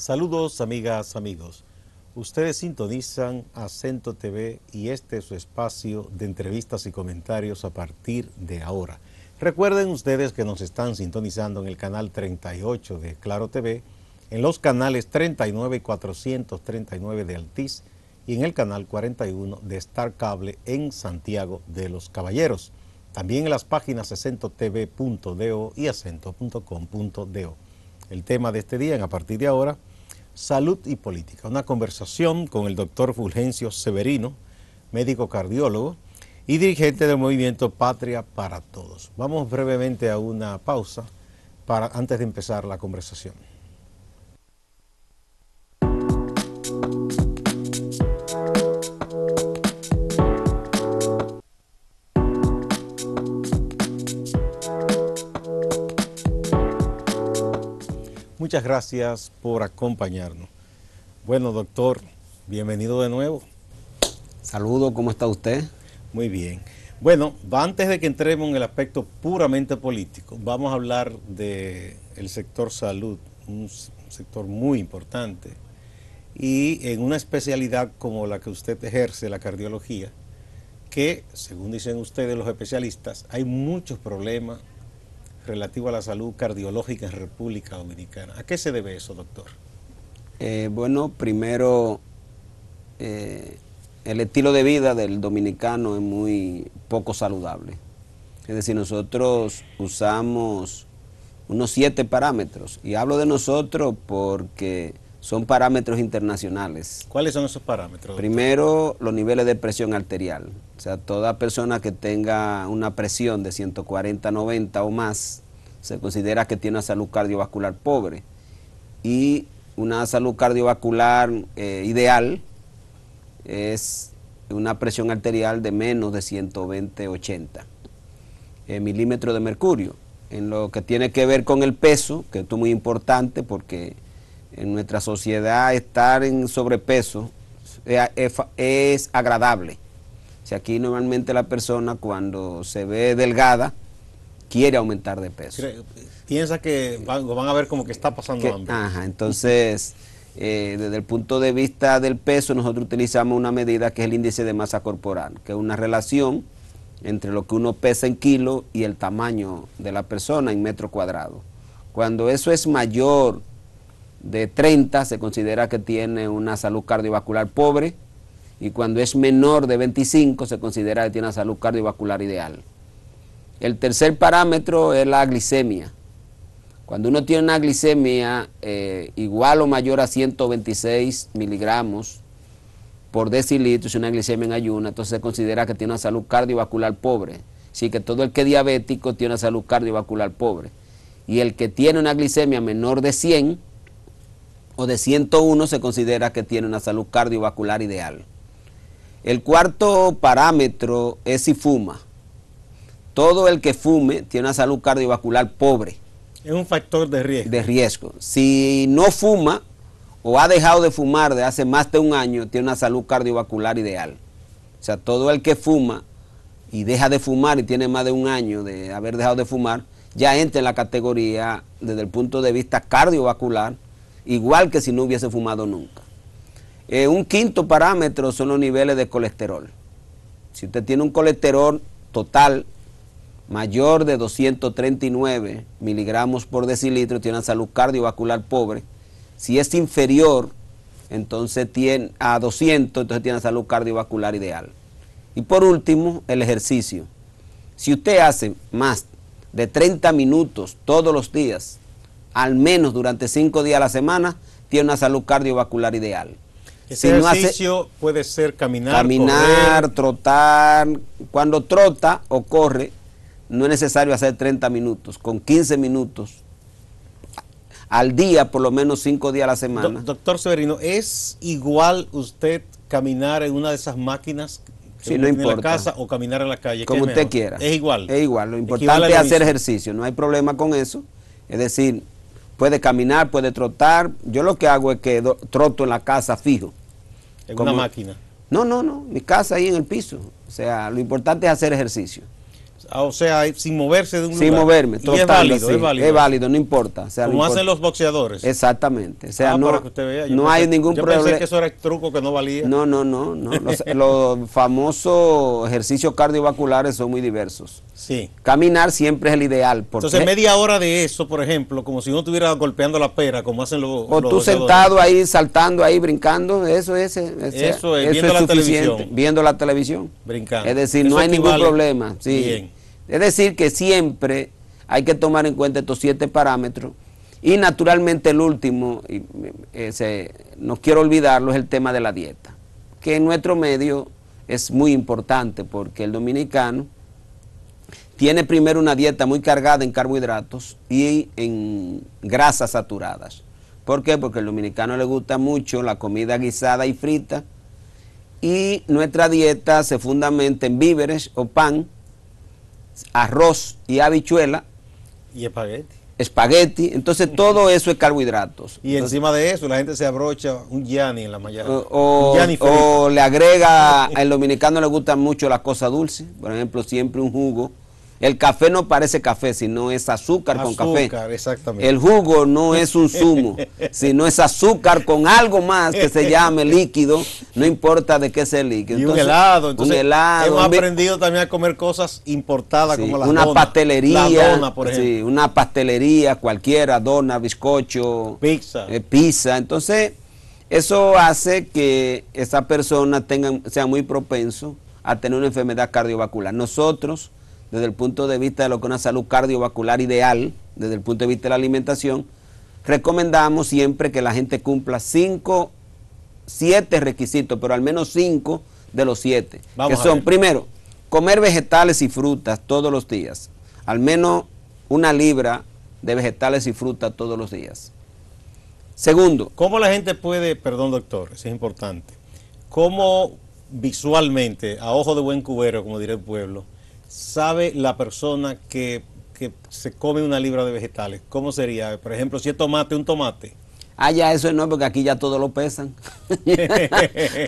Saludos amigas, amigos. Ustedes sintonizan Acento TV y este es su espacio de entrevistas y comentarios a partir de ahora. Recuerden ustedes que nos están sintonizando en el canal 38 de Claro TV, en los canales 39 y 439 de Altiz y en el canal 41 de Star Cable en Santiago de los Caballeros. También en las páginas acentotv.do y acento.com.do. El tema de este día, en a partir de ahora, salud y política. Una conversación con el doctor Fulgencio Severino, médico cardiólogo y dirigente del movimiento Patria para Todos. Vamos brevemente a una pausa antes de empezar la conversación. Muchas gracias por acompañarnos. Bueno, doctor, bienvenido de nuevo. Saludos, ¿cómo está usted? Muy bien. Bueno, antes de que entremos en el aspecto puramente político, vamos a hablar del sector salud, un sector muy importante, y en una especialidad como la que usted ejerce, la cardiología, que, según dicen ustedes los especialistas, hay muchos problemas relativo a la salud cardiológica en República Dominicana. ¿A qué se debe eso, doctor? Bueno, primero, el estilo de vida del dominicano es muy poco saludable. Es decir, nosotros usamos unos 7 parámetros, y hablo de nosotros porque son parámetros internacionales. ¿Cuáles son esos parámetros, doctor? Primero, los niveles de presión arterial. O sea, toda persona que tenga una presión de 140/90 o más se considera que tiene una salud cardiovascular pobre. Y una salud cardiovascular ideal es una presión arterial de menos de 120/80 milímetros de mercurio. En lo que tiene que ver con el peso, que esto es muy importante porque en nuestra sociedad estar en sobrepeso es agradable. O sea, aquí normalmente la persona cuando se ve delgada quiere aumentar de peso. Piensa que van a ver como que está pasando hambre. Ajá, entonces, desde el punto de vista del peso, nosotros utilizamos una medida que es el índice de masa corporal, que es una relación entre lo que uno pesa en kilos y el tamaño de la persona en metro cuadrado. Cuando eso es mayor de 30, se considera que tiene una salud cardiovascular pobre, y cuando es menor de 25, se considera que tiene una salud cardiovascular ideal. El tercer parámetro es la glicemia. Cuando uno tiene una glicemia igual o mayor a 126 miligramos por decilitro, es una glicemia en ayuna, entonces se considera que tiene una salud cardiovascular pobre. Así que todo el que es diabético tiene una salud cardiovascular pobre. Y el que tiene una glicemia menor de 100 o de 101 se considera que tiene una salud cardiovascular ideal. El cuarto parámetro es si fuma. Todo el que fume tiene una salud cardiovascular pobre. Es un factor de riesgo. De riesgo. Si no fuma o ha dejado de fumar de hace más de un año, tiene una salud cardiovascular ideal. O sea, todo el que fuma y deja de fumar y tiene más de un año de haber dejado de fumar, ya entra en la categoría desde el punto de vista cardiovascular, igual que si no hubiese fumado nunca. Un quinto parámetro son los niveles de colesterol. Si usted tiene un colesterol total mayor de 239 miligramos por decilitro, tiene una salud cardiovascular pobre. Si es inferior entonces tiene a 200, entonces tiene una salud cardiovascular ideal. Y por último, el ejercicio. Si usted hace más de 30 minutos todos los días, al menos durante 5 días a la semana, tiene una salud cardiovascular ideal. Ese ejercicio puede ser caminar, correr, trotar. Cuando trota o corre, no es necesario hacer 30 minutos, con 15 minutos al día, por lo menos 5 días a la semana. Doctor Severino, ¿es igual usted caminar en una de esas máquinas que sí, no importa, en la casa o caminar en la calle? Como usted quiera. Es igual. Es igual, lo importante es hacer ejercicio, no hay problema con eso. Es decir, puede caminar, puede trotar. Yo lo que hago es que troto en la casa fijo. ¿En una máquina? No, mi casa ahí en el piso. O sea, lo importante es hacer ejercicio. O sea, sin moverse de un lugar. Sin moverme, y es válido, es válido. Es válido, no importa. O sea, como no importa. Hacen los boxeadores. Exactamente. O sea, para que usted vea. no hay ningún problema. Yo pensé que eso era el truco que no valía. No. Los famosos ejercicios cardiovasculares son muy diversos. Sí. Caminar siempre es el ideal. Entonces, media hora de eso, por ejemplo, como si uno estuviera golpeando la pera, como hacen los O tú sentado ahí, saltando ahí, brincando, eso es viendo la televisión. Viendo la televisión. Brincando. Es decir, no hay ningún problema. Sí. Bien. Es decir, que siempre hay que tomar en cuenta estos 7 parámetros. Y naturalmente el último, no quiero olvidarlo, es el tema de la dieta, que en nuestro medio es muy importante porque el dominicano tiene primero una dieta muy cargada en carbohidratos y en grasas saturadas. ¿Por qué? Porque al dominicano le gusta mucho la comida guisada y frita y nuestra dieta se fundamenta en víveres o pan, arroz y habichuela. Y espagueti, entonces todo eso es carbohidratos. Y entonces, encima de eso la gente se abrocha un yani en la mañana. O le agrega, al dominicano le gustan mucho las cosas dulces, por ejemplo, siempre un jugo. El café no parece café, sino es azúcar con café. Exactamente. El jugo no es un zumo, sino es azúcar con algo más que se llame líquido, no importa de qué sea el líquido. Entonces, un helado. Entonces, un helado. Hemos aprendido también a comer cosas importadas, sí, como las una donas. Pastelería, la dona, por ejemplo. Sí, una pastelería cualquiera, dona, bizcocho, pizza. Entonces, eso hace que esa persona sea muy propenso a tener una enfermedad cardiovascular. Nosotros, desde el punto de vista de lo que es una salud cardiovascular ideal, desde el punto de vista de la alimentación, recomendamos siempre que la gente cumpla 7 requisitos, pero al menos 5 de los 7. Que son, primero, comer vegetales y frutas todos los días. Al menos 1 libra de vegetales y frutas todos los días. Segundo. ¿Cómo la gente puede, perdón doctor, eso es importante, cómo visualmente, a ojo de buen cubero, como diría el pueblo, sabe la persona que se come 1 libra de vegetales? ¿Cómo sería? Por ejemplo, si es tomate, un tomate. Ah, ya eso no, porque aquí ya todo lo pesan.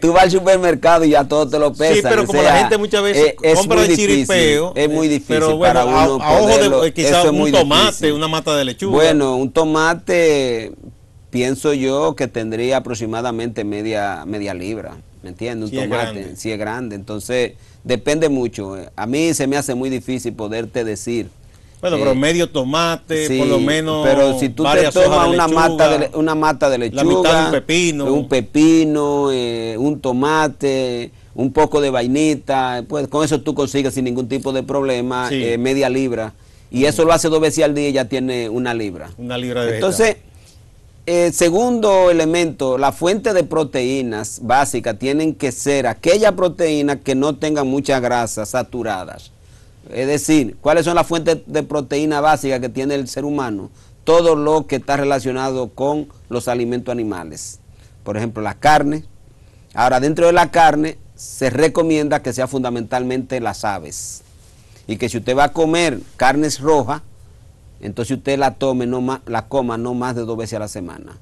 Tú vas al supermercado y ya todo te lo pesan. Sí, pero como la gente muchas veces compra de chiripeo. Es muy difícil pero bueno, para uno a ojo de quizás un tomate, difícil. Una mata de lechuga. Bueno, un tomate, pienso yo que tendría aproximadamente media libra. ¿Me entiendes? Un tomate, si es grande. Entonces, depende mucho. A mí se me hace muy difícil poderte decir. Bueno, pero medio tomate, sí, por lo menos. Pero si tú te tomas una mata de lechuga, la mitad de un pepino, un tomate, un poco de vainita, pues con eso tú consigues sin ningún tipo de problema, sí, media libra. Y eso lo hace 2 veces al día y ya tiene 1 libra. 1 libra de Entonces, segundo elemento, la fuente de proteínas básicas tienen que ser aquellas proteínas que no tengan muchas grasas saturadas. Es decir, ¿cuáles son las fuentes de proteína básicas que tiene el ser humano? Todo lo que está relacionado con los alimentos animales. Por ejemplo, la carne. Ahora, dentro de la carne se recomienda que sea fundamentalmente las aves. Y que si usted va a comer carnes rojas, entonces usted la coma no más de 2 veces a la semana.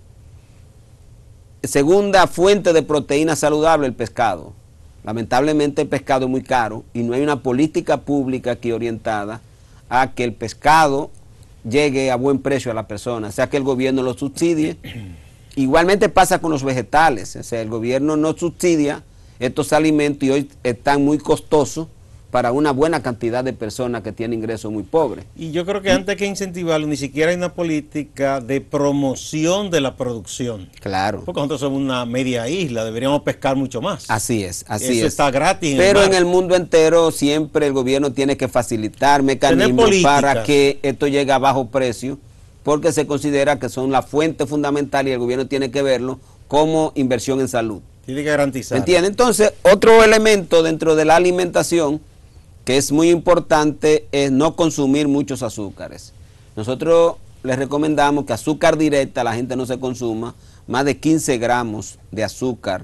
Segunda fuente de proteína saludable, el pescado. Lamentablemente el pescado es muy caro y no hay una política pública aquí orientada a que el pescado llegue a buen precio a la persona, o sea que el gobierno lo subsidie. Igualmente pasa con los vegetales, o sea, el gobierno no subsidia estos alimentos y hoy están muy costosos para una buena cantidad de personas que tienen ingresos muy pobres. Y yo creo que antes hay que incentivarlo, ni siquiera hay una política de promoción de la producción. Claro. Porque nosotros somos una media isla, deberíamos pescar mucho más. Así es, así es. Eso está gratis. Pero en el mundo entero siempre el gobierno tiene que facilitar mecanismos para que esto llegue a bajo precio, porque se considera que son la fuente fundamental y el gobierno tiene que verlo como inversión en salud. Tiene que garantizar. ¿Entiendes? Entonces, otro elemento dentro de la alimentación que es muy importante es no consumir muchos azúcares. Nosotros les recomendamos que azúcar directa la gente no se consuma más de 15 gramos de azúcar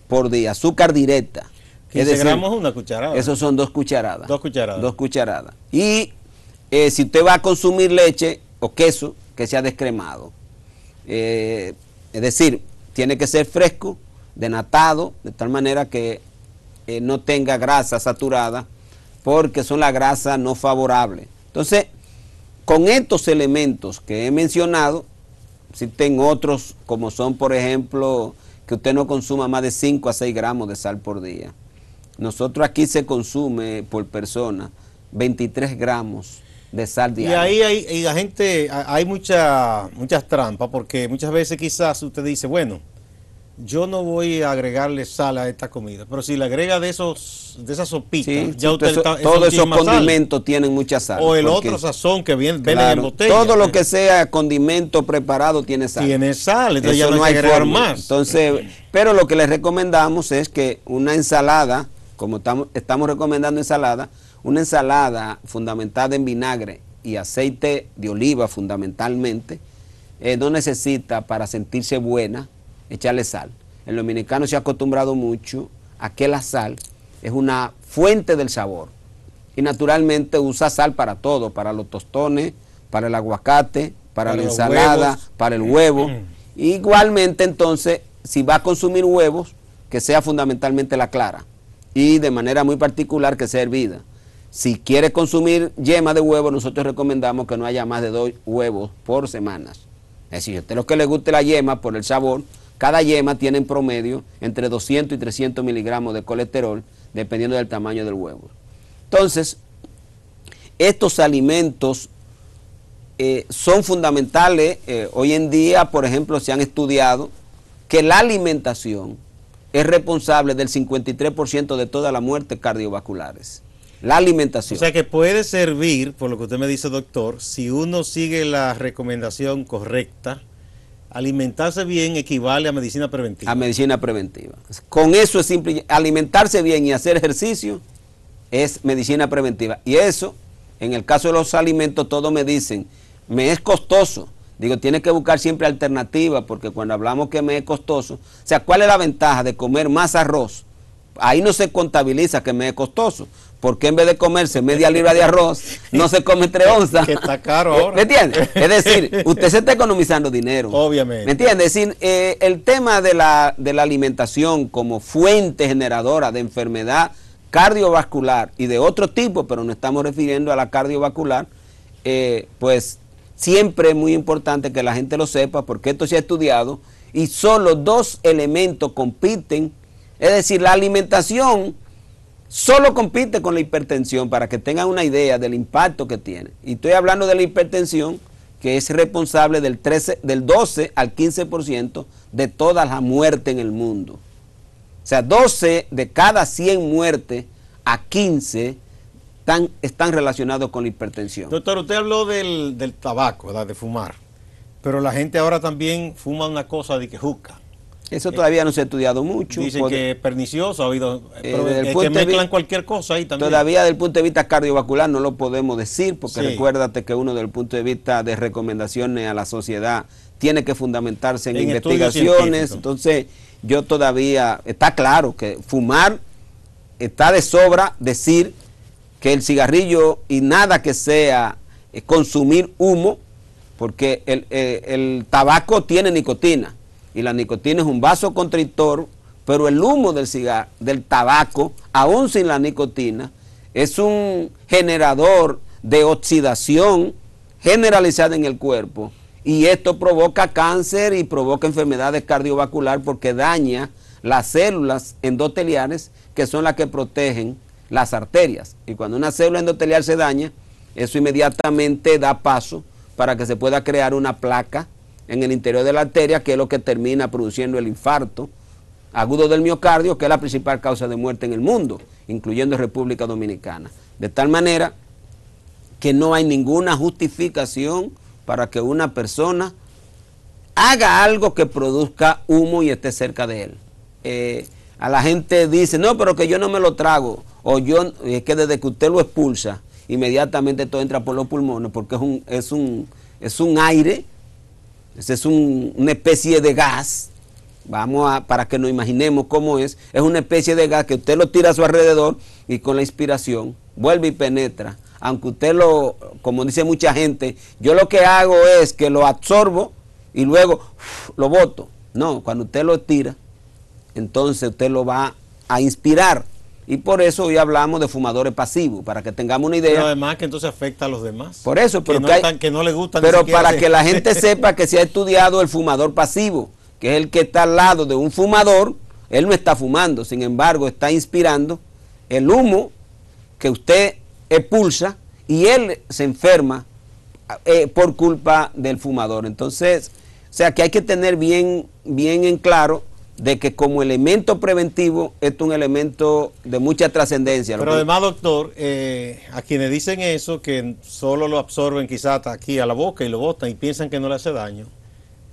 por día, azúcar directa. 15 gramos es 1 cucharada. Esos son 2 cucharadas. 2 cucharadas. 2 cucharadas. Y si usted va a consumir leche o queso, que sea descremado. Es decir, tiene que ser fresco, denatado, de tal manera que no tenga grasa saturada, porque son la grasa no favorable. Entonces, con estos elementos que he mencionado, existen otros como son, por ejemplo, que usted no consuma más de 5 a 6 gramos de sal por día. Nosotros aquí se consume por persona 23 gramos de sal diaria. Y ahí la gente, hay muchas trampas, porque muchas veces quizás usted dice, bueno, yo no voy a agregarle sal a esta comida, pero si le agrega de esas sopitas, Sí, ya usted está, todos esos más condimentos tienen mucha sal. O el otro sazón que venden claro, en botella. todo lo que sea condimento preparado tiene sal. Tiene sal, entonces eso ya no hay que agregar más. Entonces, pero lo que les recomendamos es que una ensalada, como estamos recomendando ensalada, una ensalada fundamentada en vinagre y aceite de oliva fundamentalmente, no necesita para sentirse buena echarle sal. El dominicano se ha acostumbrado mucho a que la sal es una fuente del sabor y naturalmente usa sal para todo, para los tostones, para el aguacate, para la ensalada, para el huevo. Igualmente entonces, si va a consumir huevos, que sea fundamentalmente la clara y de manera muy particular que sea hervida. Si quiere consumir yema de huevo, nosotros recomendamos que no haya más de 2 huevos por semana. Es decir, a usted lo que le guste la yema por el sabor, cada yema tiene en promedio entre 200 y 300 miligramos de colesterol, dependiendo del tamaño del huevo. Entonces, estos alimentos son fundamentales. Hoy en día, por ejemplo, se han estudiado que la alimentación es responsable del 53% de todas las muertes cardiovasculares. La alimentación. O sea que puede servir, por lo que usted me dice, doctor, si uno sigue la recomendación correcta, alimentarse bien equivale a medicina preventiva. A medicina preventiva. Con eso es simple. Alimentarse bien y hacer ejercicio es medicina preventiva. Y eso, en el caso de los alimentos, todos me dicen, me es costoso. Digo, tiene que buscar siempre alternativas, porque cuando hablamos que me es costoso, o sea, ¿cuál es la ventaja de comer más arroz? Ahí no se contabiliza que me es costoso. Porque en vez de comerse media libra de arroz, no se come 3 onzas? Que está caro ahora. ¿Me entiende? Es decir, usted se está economizando dinero. Obviamente. ¿Me entiende? Es decir, el tema de la alimentación como fuente generadora de enfermedad cardiovascular y de otro tipo, pero no estamos refiriendo a la cardiovascular, pues siempre es muy importante que la gente lo sepa, porque esto se ha estudiado y solo 2 elementos compiten. Es decir, la alimentación solo compite con la hipertensión, para que tengan una idea del impacto que tiene. Y estoy hablando de la hipertensión, que es responsable del 12 al 15% de todas las muertes en el mundo. O sea, 12 de cada 100 muertes a 15 están relacionados con la hipertensión. Doctor, usted habló del tabaco, ¿verdad? De fumar. Pero la gente ahora también fuma una cosa de que juca. Eso todavía no se ha estudiado mucho. Dicen que es pernicioso, ha habido, que mezclan cualquier cosa ahí también. Todavía desde el punto de vista cardiovascular no lo podemos decir, porque sí, recuérdate que uno desde el punto de vista de recomendaciones a la sociedad tiene que fundamentarse en investigaciones. Entonces, yo todavía, está claro que fumar, está de sobra decir que el cigarrillo y nada que sea consumir humo, porque el tabaco tiene nicotina. Y la nicotina es un vasoconstrictor, pero el humo del tabaco, aún sin la nicotina, es un generador de oxidación generalizada en el cuerpo. Y esto provoca cáncer y provoca enfermedades cardiovasculares, porque daña las células endoteliales, que son las que protegen las arterias. Y cuando una célula endotelial se daña, eso inmediatamente da paso para que se pueda crear una placa en el interior de la arteria, que es lo que termina produciendo el infarto agudo del miocardio, que es la principal causa de muerte en el mundo, incluyendo República Dominicana. De tal manera que no hay ninguna justificación para que una persona haga algo que produzca humo y esté cerca de él. A la gente dice, no, pero que yo no me lo trago, o yo, es que desde que usted lo expulsa, inmediatamente todo entra por los pulmones, porque es un aire. Esa es una especie de gas, para que nos imaginemos cómo es una especie de gas que usted lo tira a su alrededor y con la inspiración vuelve y penetra. Aunque usted como dice mucha gente, yo lo que hago es que lo absorbo y luego lo boto. No, cuando usted lo tira, entonces usted lo va a inspirar. Y por eso hoy hablamos de fumadores pasivos, para que tengamos una idea. Pero además que entonces afecta a los demás. Por eso, pero que no le gustan. Pero para que la gente sepa que se ha estudiado el fumador pasivo, que es el que está al lado de un fumador, él no está fumando, sin embargo está inspirando el humo que usted expulsa y él se enferma por culpa del fumador. Entonces, o sea que hay que tener bien en claro de que como elemento preventivo esto es un elemento de mucha trascendencia. Pero además, doctor, a quienes dicen eso, que solo lo absorben quizás hasta aquí a la boca y lo botan y piensan que no le hace daño,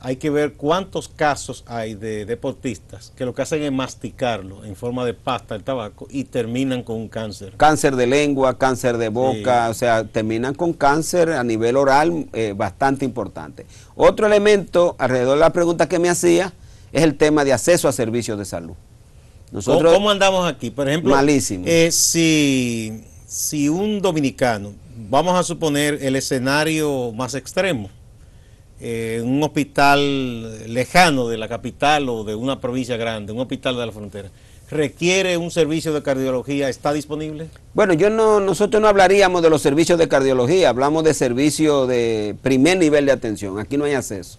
hay que ver cuántos casos hay de deportistas que lo que hacen es masticarlo en forma de pasta el tabaco y terminan con un cáncer. Cáncer de lengua, cáncer de boca, sí. O sea, terminan con cáncer a nivel oral bastante importante. Otro elemento alrededor de la pregunta que me hacía es el tema de acceso a servicios de salud. Nosotros, ¿Cómo andamos aquí? Por ejemplo, malísimo. Si un dominicano, vamos a suponer el escenario más extremo, un hospital lejano de la capital o de una provincia grande, un hospital de la frontera, ¿requiere un servicio de cardiología? ¿Está disponible? Bueno, nosotros no hablaríamos de los servicios de cardiología, hablamos de servicios de primer nivel de atención. Aquí no hay acceso,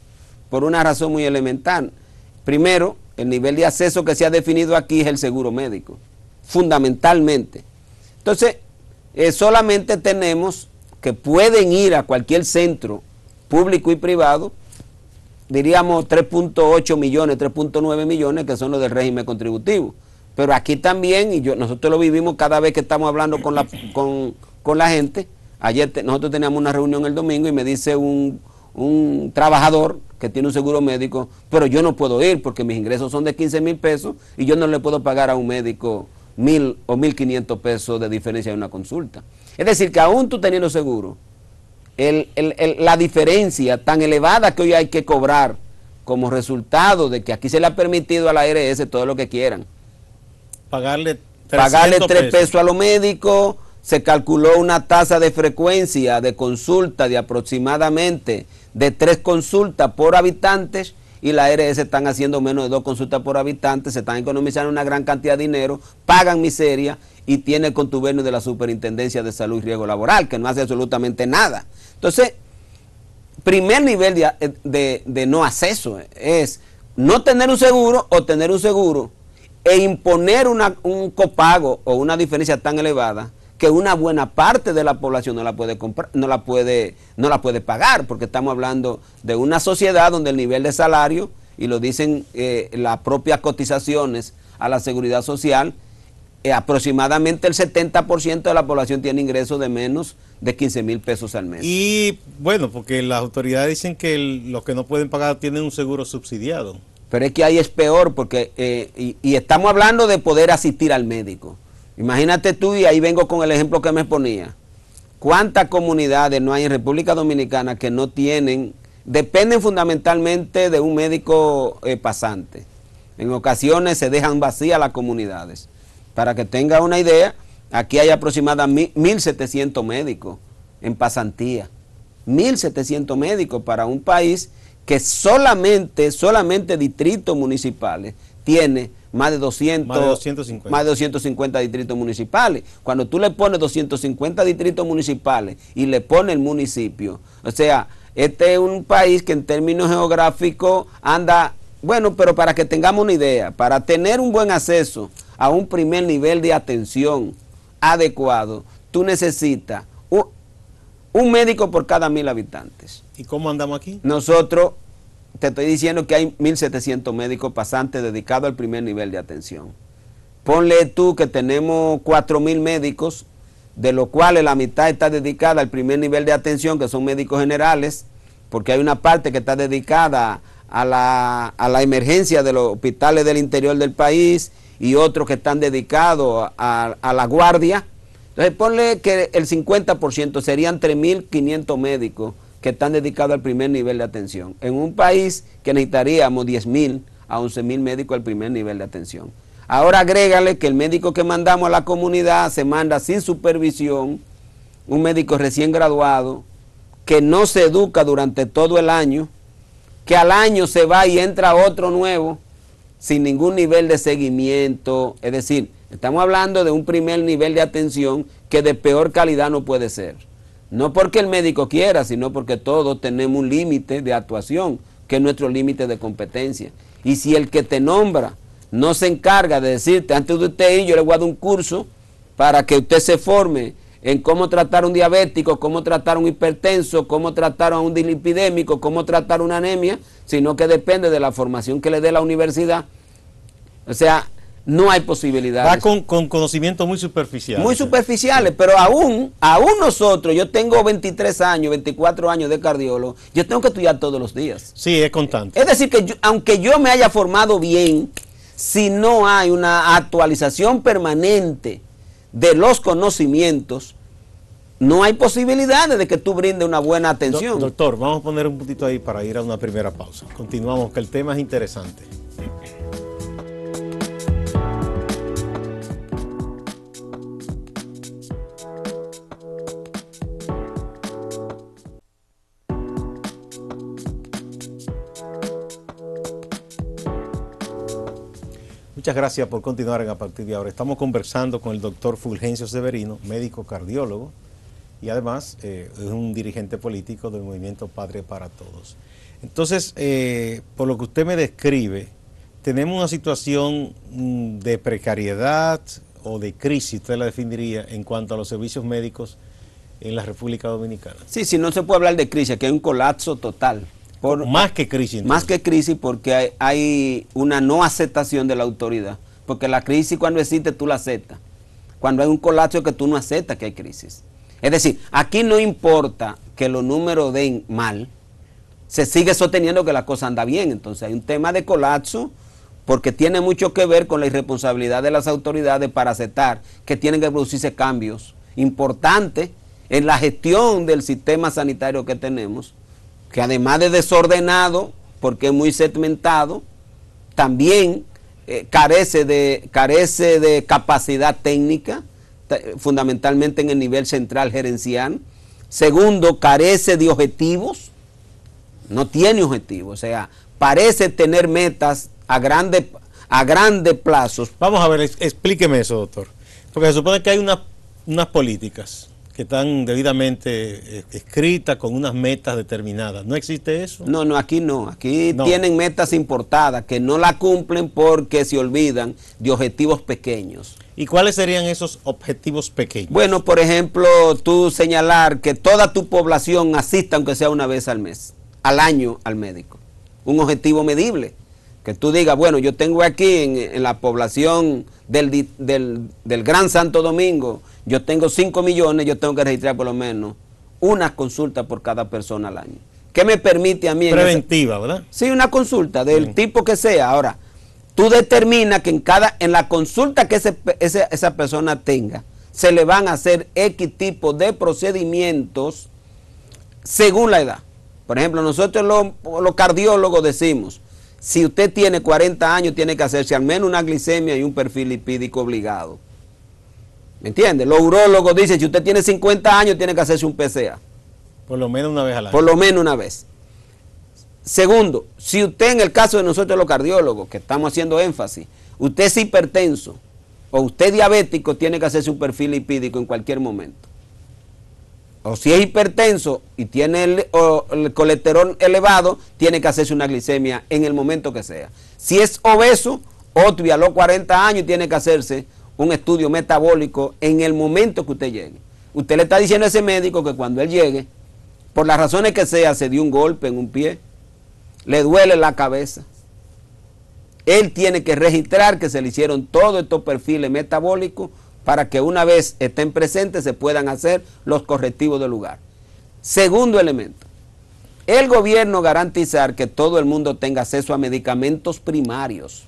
por una razón muy elemental. Primero, el nivel de acceso que se ha definido aquí es el seguro médico, fundamentalmente. Entonces, solamente tenemos que pueden ir a cualquier centro público y privado, diríamos 3.8 millones, 3.9 millones, que son los del régimen contributivo. Pero aquí también, y nosotros lo vivimos cada vez que estamos hablando con la gente. Ayer nosotros teníamos una reunión el domingo y me dice un trabajador que tiene un seguro médico, pero yo no puedo ir porque mis ingresos son de 15,000 pesos y yo no le puedo pagar a un médico 1,000 o 1,500 pesos de diferencia de una consulta. Es decir, que aún tú teniendo seguro, la diferencia tan elevada que hoy hay que cobrar como resultado de que aquí se le ha permitido a la ARS todo lo que quieran. Pagarle 3 pesos a los médicos, se calculó una tasa de frecuencia de consulta de aproximadamente de 3 consultas por habitantes y la ARS están haciendo menos de 2 consultas por habitante, se están economizando una gran cantidad de dinero, pagan miseria y tiene el contubernio de la Superintendencia de Salud y Riesgo Laboral, que no hace absolutamente nada. Entonces, primer nivel de no acceso es no tener un seguro o tener un seguro e imponer un copago o una diferencia tan elevada que una buena parte de la población no la puede comprar, no la puede pagar, porque estamos hablando de una sociedad donde el nivel de salario, y lo dicen las propias cotizaciones a la seguridad social, aproximadamente el 70% de la población tiene ingresos de menos de 15,000 pesos al mes. Y bueno, porque las autoridades dicen que los que no pueden pagar tienen un seguro subsidiado. Pero es que ahí es peor, porque y estamos hablando de poder asistir al médico. Imagínate tú, y ahí vengo con el ejemplo que me ponía. ¿Cuántas comunidades no hay en República Dominicana que no tienen, dependen fundamentalmente de un médico pasante? En ocasiones se dejan vacías las comunidades. Para que tenga una idea, aquí hay aproximadamente 1.700 médicos en pasantía. 1.700 médicos para un país que solamente distritos municipales tiene más de 250 distritos municipales. Cuando tú le pones 250 distritos municipales y le pones el municipio, o sea, este es un país que en términos geográficos anda, bueno, pero para que tengamos una idea, para tener un buen acceso a un primer nivel de atención adecuado, tú necesitas un médico por cada 1,000 habitantes. ¿Y cómo andamos aquí? Nosotros, te estoy diciendo que hay 1.700 médicos pasantes dedicados al primer nivel de atención. Ponle tú que tenemos 4,000 médicos, de los cuales la mitad está dedicada al primer nivel de atención, que son médicos generales, porque hay una parte que está dedicada a la emergencia de los hospitales del interior del país y otros que están dedicados a la guardia. Entonces ponle que el 50% serían 3.500 médicos que están dedicados al primer nivel de atención. En un país que necesitaríamos 10,000 a 11,000 médicos al primer nivel de atención. Ahora agrégale que el médico que mandamos a la comunidad se manda sin supervisión, un médico recién graduado, que no se educa durante todo el año, que al año se va y entra otro nuevo, sin ningún nivel de seguimiento. Es decir, Estamos hablando de un primer nivel de atención que de peor calidad no puede ser. No porque el médico quiera, sino porque todos tenemos un límite de actuación, que es nuestro límite de competencia. Y si el que te nombra no se encarga de decirte, antes de usted ir, yo le voy a dar un curso para que usted se forme en cómo tratar a un diabético, cómo tratar a un hipertenso, cómo tratar a un dislipidémico, cómo tratar una anemia, sino que depende de la formación que le dé la universidad. O sea, no hay posibilidades. Va con conocimientos muy superficiales. Muy superficiales, pero aún nosotros, yo tengo 23 años, 24 años de cardiólogo, yo tengo que estudiar todos los días. Sí, es constante. Es decir, que aunque yo me haya formado bien, si no hay una actualización permanente de los conocimientos, no hay posibilidades de que tú brindes una buena atención. Doctor, vamos a poner un puntito ahí para ir a una primera pausa. Continuamos, que el tema es interesante. Muchas gracias por continuar a partir de ahora. Estamos conversando con el doctor Fulgencio Severino, médico cardiólogo, y además es un dirigente político del movimiento Padre para Todos. Entonces, por lo que usted me describe, tenemos una situación de precariedad o de crisis, usted la definiría, en cuanto a los servicios médicos en la República Dominicana. Sí, no se puede hablar de crisis, que hay un colapso total. Más que crisis. Entonces. Más que crisis, porque hay una no aceptación de la autoridad. Porque la crisis, cuando existe, tú la aceptas. Cuando hay un colapso, es que tú no aceptas que hay crisis. Es decir, aquí no importa que los números den mal, se sigue sosteniendo que la cosa anda bien. Entonces hay un tema de colapso, porque tiene mucho que ver con la irresponsabilidad de las autoridades para aceptar que tienen que producirse cambios importantes en la gestión del sistema sanitario que tenemos, que además de desordenado, porque es muy segmentado, también carece de capacidad técnica, fundamentalmente en el nivel central gerencial. Segundo, carece de objetivos, no tiene objetivos, o sea, parece tener metas a grandes plazos. Vamos a ver, explíqueme eso, doctor, porque se supone que hay unas políticas que están debidamente escritas con unas metas determinadas. ¿No existe eso? No, aquí no. Aquí tienen metas importadas que no la cumplen porque se olvidan de objetivos pequeños. ¿Y cuáles serían esos objetivos pequeños? Bueno, por ejemplo, tú señalar que toda tu población asista, aunque sea una vez al mes, al año, al médico. Un objetivo medible. Que tú digas, bueno, yo tengo aquí en la población del Gran Santo Domingo, yo tengo 5 millones, yo tengo que registrar por lo menos una consulta por cada persona al año. ¿Qué me permite a mí? Preventiva, ¿verdad? Sí, una consulta del tipo que sea. Ahora, tú determinas que en la consulta que esa persona tenga, se le van a hacer X tipo de procedimientos según la edad. Por ejemplo, nosotros los cardiólogos decimos, si usted tiene 40 años, tiene que hacerse al menos una glicemia y un perfil lipídico obligado. ¿Me entiende? Los urólogos dicen, si usted tiene 50 años, tiene que hacerse un PCA. Por lo menos una vez al año. Por lo menos una vez. Segundo, si usted, en el caso de nosotros los cardiólogos, que estamos haciendo énfasis, usted es hipertenso o usted es diabético, tiene que hacerse un perfil lipídico en cualquier momento. O si es hipertenso y tiene el colesterol elevado, tiene que hacerse una glicemia en el momento que sea. Si es obeso, otro y a los 40 años tiene que hacerse un estudio metabólico en el momento que usted llegue. Usted le está diciendo a ese médico que cuando él llegue, por las razones que sea, se dio un golpe en un pie, le duele la cabeza, él tiene que registrar que se le hicieron todos estos perfiles metabólicos para que una vez estén presentes se puedan hacer los correctivos del lugar. Segundo elemento, el gobierno garantizar que todo el mundo tenga acceso a medicamentos primarios.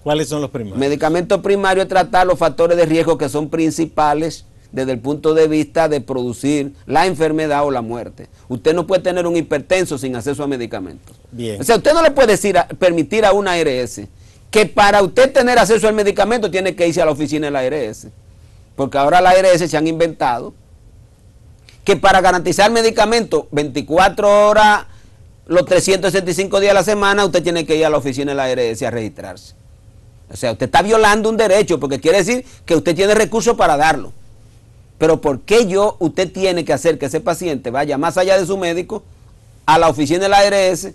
¿Cuáles son los primarios? Medicamentos primarios es tratar los factores de riesgo que son principales desde el punto de vista de producir la enfermedad o la muerte. Usted no puede tener un hipertenso sin acceso a medicamentos. Bien. O sea, usted no le puede permitir a una ARS que para usted tener acceso al medicamento tiene que irse a la oficina de la ARS. Porque ahora la ARS se han inventado que para garantizar medicamentos 24 horas, los 365 días a la semana, usted tiene que ir a la oficina de la ARS a registrarse. O sea, usted está violando un derecho porque quiere decir que usted tiene recursos para darlo. Pero ¿por qué usted tiene que hacer que ese paciente vaya más allá de su médico a la oficina de la ARS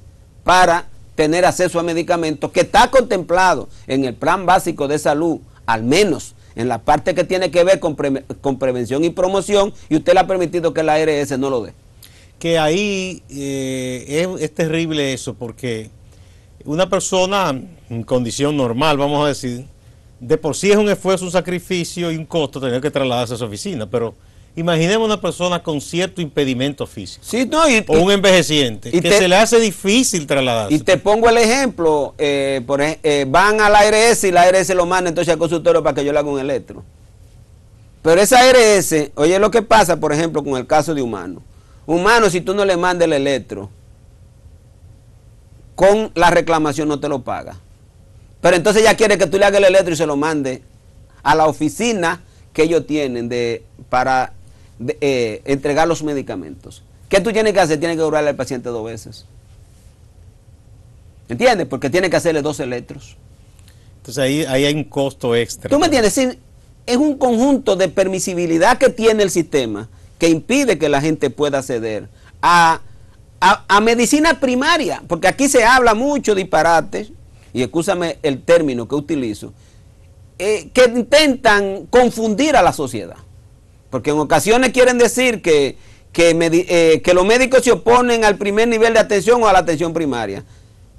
para tener acceso a medicamentos que está contemplado en el plan básico de salud, al menos en la parte que tiene que ver con prevención y promoción, y usted le ha permitido que la ARS no lo dé? Que ahí es terrible eso, porque una persona en condición normal, vamos a decir, de por sí es un esfuerzo, un sacrificio y un costo tener que trasladarse a su oficina, pero imaginemos una persona con cierto impedimento físico, sí, no, o un envejeciente, que se le hace difícil trasladarse. Y te pongo el ejemplo, van a la ARS y la ARS lo manda entonces al consultorio para que yo le haga un electro. Pero esa ARS, oye lo que pasa, por ejemplo, con el caso de Humano. Humano, si tú no le mandas el electro, con la reclamación no te lo paga. Pero entonces ella quiere que tú le hagas el electro y se lo mande a la oficina que ellos tienen para entregar los medicamentos. ¿Qué tú tienes que hacer? Tienes que cobrarle al paciente 2 veces. ¿Entiendes? Porque tiene que hacerle 2 electros. Entonces ahí hay un costo extra. ¿Tú me entiendes? Es un conjunto de permisibilidad que tiene el sistema que impide que la gente pueda acceder a medicina primaria, porque aquí se habla mucho disparate, y escúchame el término que utilizo, que intentan confundir a la sociedad, porque en ocasiones quieren decir que los médicos se oponen al primer nivel de atención o a la atención primaria,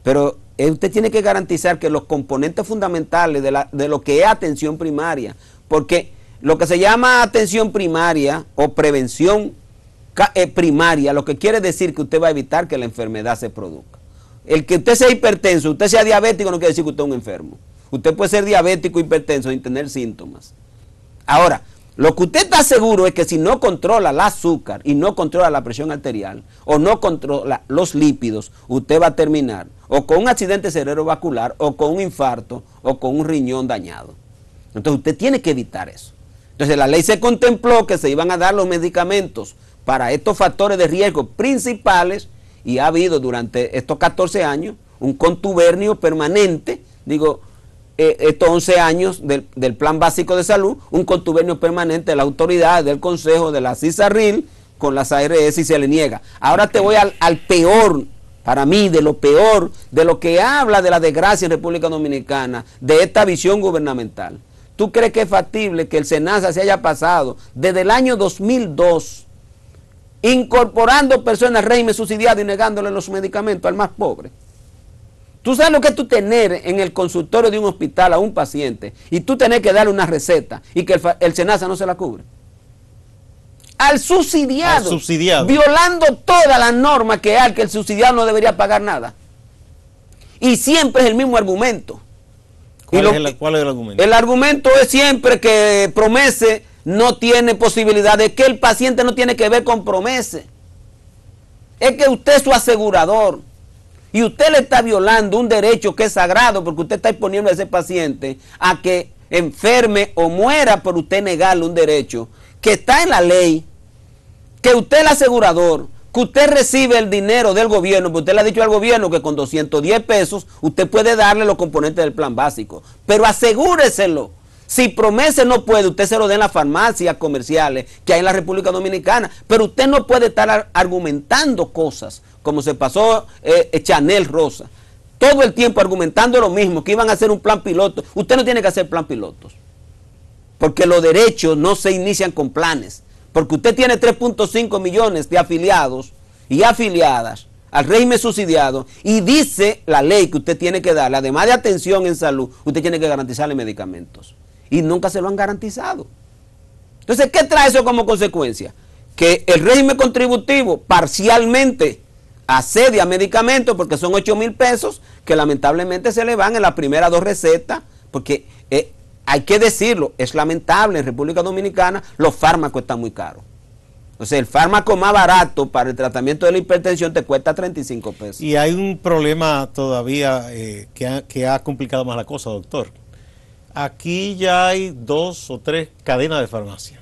pero usted tiene que garantizar que los componentes fundamentales de lo que es atención primaria, porque lo que se llama atención primaria o prevención primaria, lo que quiere decir que usted va a evitar que la enfermedad se produzca. El que usted sea hipertenso, usted sea diabético, no quiere decir que usted es un enfermo. Usted puede ser diabético, hipertenso sin tener síntomas. Ahora, lo que usted está seguro es que si no controla el azúcar y no controla la presión arterial o no controla los lípidos, usted va a terminar o con un accidente cerebrovascular o con un infarto o con un riñón dañado. Entonces usted tiene que evitar eso. Entonces la ley se contempló que se iban a dar los medicamentos para estos factores de riesgo principales, y ha habido durante estos 14 años un contubernio permanente, estos 11 años del Plan Básico de Salud, un contubernio permanente de la autoridad, del Consejo, de la CISARRIL con las ARS, y se le niega. Ahora te voy al peor, para mí, de lo peor, de lo que habla de la desgracia en República Dominicana, de esta visión gubernamental. ¿Tú crees que es factible que el SENASA se haya pasado desde el año 2002 incorporando personas régimen subsidiado y negándole los medicamentos al más pobre? Tú sabes lo que es tú tener en el consultorio de un hospital a un paciente y tú tener que darle una receta y que el SENASA no se la cubre. Al subsidiado, violando todas las normas que hay, que el subsidiado no debería pagar nada. Y siempre es el mismo argumento. ¿Cuál es el argumento? El argumento es siempre que Promese no tiene posibilidad, de que el paciente no tiene que ver con Promese. Es que usted es su asegurador y usted le está violando un derecho que es sagrado, porque usted está exponiendo a ese paciente a que enferme o muera por usted negarle un derecho que está en la ley, que usted es el asegurador, que usted recibe el dinero del gobierno, porque usted le ha dicho al gobierno que con 210 pesos usted puede darle los componentes del plan básico, pero asegúreselo. Si Promese no puede, usted se lo dé en las farmacias comerciales que hay en la República Dominicana, pero usted no puede estar argumentando cosas como se pasó Chanel Rosa, todo el tiempo argumentando lo mismo, que iban a hacer un plan piloto. Usted no tiene que hacer plan pilotos, porque los derechos no se inician con planes, porque usted tiene 3.5 millones de afiliados y afiliadas al régimen subsidiado, y dice la ley que usted tiene que darle, además de atención en salud, usted tiene que garantizarle medicamentos. Y nunca se lo han garantizado. Entonces, ¿qué trae eso como consecuencia? Que el régimen contributivo parcialmente accede a medicamentos, porque son 8,000 pesos, que lamentablemente se le van en las primeras 2 recetas, porque hay que decirlo, es lamentable, en República Dominicana los fármacos están muy caros. O sea, el fármaco más barato para el tratamiento de la hipertensión te cuesta 35 pesos. Y hay un problema todavía que ha complicado más la cosa, doctor. Aquí ya hay 2 o 3 cadenas de farmacia.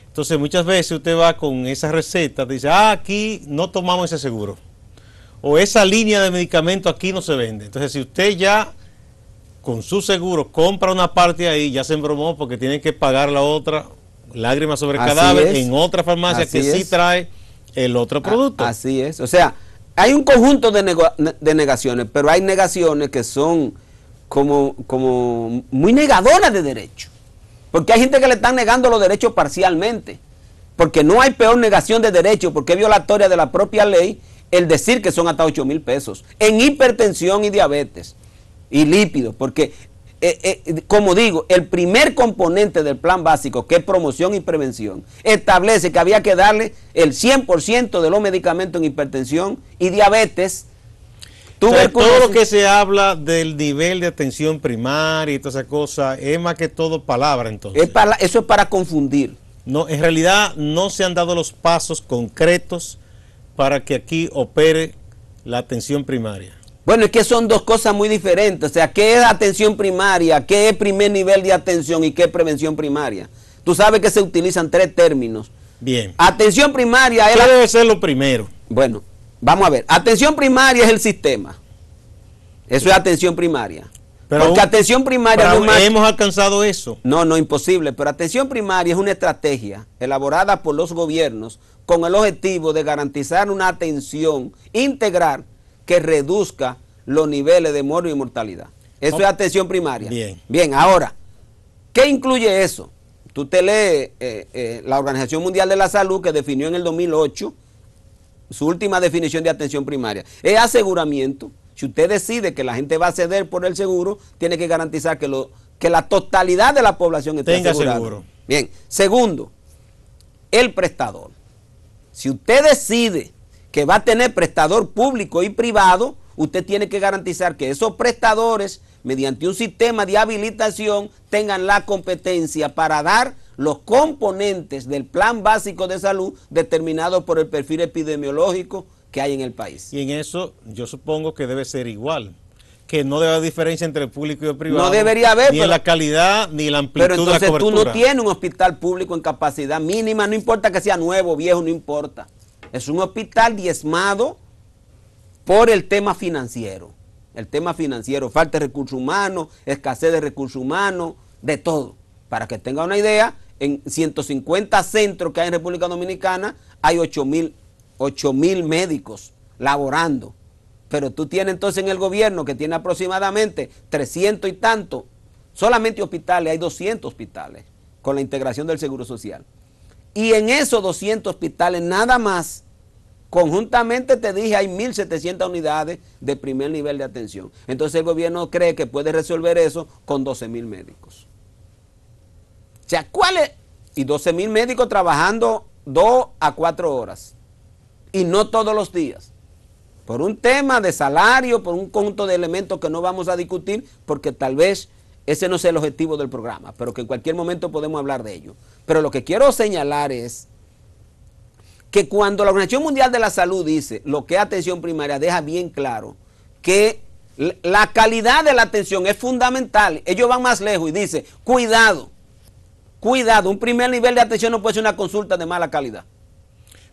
Entonces muchas veces usted va con esa receta, dice, aquí no tomamos ese seguro, o esa línea de medicamentos aquí no se vende. Entonces si usted ya con su seguro compra una parte ahí, ya se embromó porque tienen que pagar la otra, lágrimas sobre cadáver, en otra farmacia que sí trae el otro producto. Así es, o sea, hay un conjunto de negaciones, pero hay negaciones que son como muy negadoras de derechos, porque hay gente que le están negando los derechos parcialmente, porque no hay peor negación de derechos, porque es violatoria de la propia ley el decir que son hasta 8,000 pesos en hipertensión y diabetes y lípidos, porque como digo, el primer componente del plan básico, que es promoción y prevención, establece que había que darle el 100% de los medicamentos en hipertensión y diabetes. O sea, todo lo que se habla del nivel de atención primaria y toda esa cosa es más que todo palabra, entonces. Eso es para confundir. No, en realidad no se han dado los pasos concretos para que aquí opere la atención primaria. Bueno, es que son dos cosas muy diferentes. O sea, ¿qué es atención primaria? ¿Qué es primer nivel de atención? ¿Y qué es prevención primaria? Tú sabes que se utilizan tres términos. Bien. Atención primaria es... ¿Qué debe ser lo primero? Bueno, vamos a ver. Atención primaria es el sistema. Eso es atención primaria. Pero porque atención primaria no es más... ¿Hemos alcanzado eso? No, imposible. Pero atención primaria es una estrategia elaborada por los gobiernos con el objetivo de garantizar una atención integral que reduzca los niveles de muerte y mortalidad. Eso es atención primaria. Bien, ahora, ¿qué incluye eso? Tú te lees la Organización Mundial de la Salud, que definió en el 2008 su última definición de atención primaria. Es aseguramiento. Si usted decide que la gente va a ceder por el seguro, tiene que garantizar que la totalidad de la población esté asegurada. Seguro. Bien, segundo, el prestador. Si usted decide que va a tener prestador público y privado, usted tiene que garantizar que esos prestadores, mediante un sistema de habilitación, tengan la competencia para dar los componentes del plan básico de salud determinados por el perfil epidemiológico que hay en el país. Y en eso yo supongo que debe ser igual, que no debe haber diferencia entre el público y el privado. No debería haber. Ni en la calidad, ni la amplitud de la cobertura. Pero entonces tú no tienes un hospital público en capacidad mínima, no importa que sea nuevo, viejo, no importa. Es un hospital diezmado por el tema financiero. El tema financiero, falta de recursos humanos, escasez de recursos humanos, de todo. Para que tenga una idea, en 150 centros que hay en República Dominicana, hay 8,000 médicos laborando. Pero tú tienes entonces en el gobierno, que tiene aproximadamente 300 y tanto, solamente hospitales, hay 200 hospitales, con la integración del Seguro Social. Y en esos 200 hospitales nada más, conjuntamente te dije, hay 1.700 unidades de primer nivel de atención. Entonces el gobierno cree que puede resolver eso con 12,000 médicos. O sea, ¿cuál es? Y 12,000 médicos trabajando 2 a 4 horas. Y no todos los días. Por un tema de salario, por un conjunto de elementos que no vamos a discutir, porque tal vez ese no sea el objetivo del programa, pero que en cualquier momento podemos hablar de ello. Pero lo que quiero señalar es que cuando la Organización Mundial de la Salud dice lo que es atención primaria, deja bien claro que la calidad de la atención es fundamental. Ellos van más lejos y dicen, cuidado, un primer nivel de atención no puede ser una consulta de mala calidad.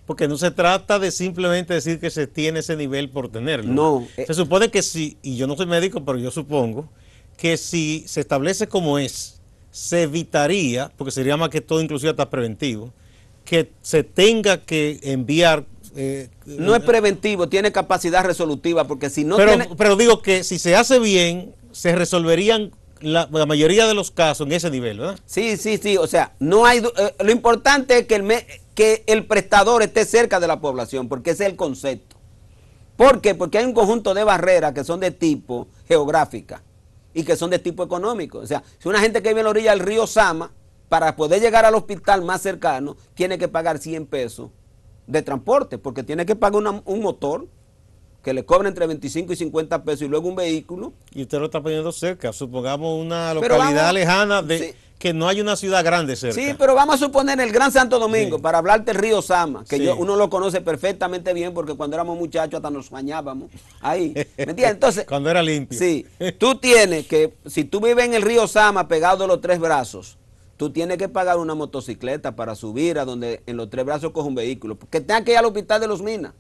Porque no se trata de simplemente decir que se tiene ese nivel por tenerlo. No. Se supone que si, y yo no soy médico, pero yo supongo que si se establece como es, se evitaría, porque sería más que todo inclusive hasta preventivo, que se tenga que enviar... no es preventivo, tiene capacidad resolutiva, porque si no pero digo que si se hace bien, se resolverían la mayoría de los casos en ese nivel, ¿verdad? Sí, o sea, no hay... lo importante es que el prestador esté cerca de la población, porque ese es el concepto. ¿Por qué? Porque hay un conjunto de barreras que son de tipo geográfica y que son de tipo económico. O sea, si una gente que vive en la orilla del río Sama, para poder llegar al hospital más cercano, tiene que pagar 100 pesos de transporte, porque tiene que pagar un motor que le cobra entre 25 y 50 pesos y luego un vehículo. Y usted lo está poniendo cerca, supongamos una localidad lejana de... Sí. Que no hay una ciudad grande cerca. Sí, pero vamos a suponer el Gran Santo Domingo, para hablarte del río Sama, que uno lo conoce perfectamente bien porque cuando éramos muchachos hasta nos bañábamos ahí. ¿Me entiendes? Entonces, cuando era limpio. Sí, tú tienes que, si tú vives en el río Sama pegado de los Tres Brazos, tú tienes que pagar una motocicleta para subir a donde en los Tres Brazos coge un vehículo, porque tenga que ir al hospital de Los Minas.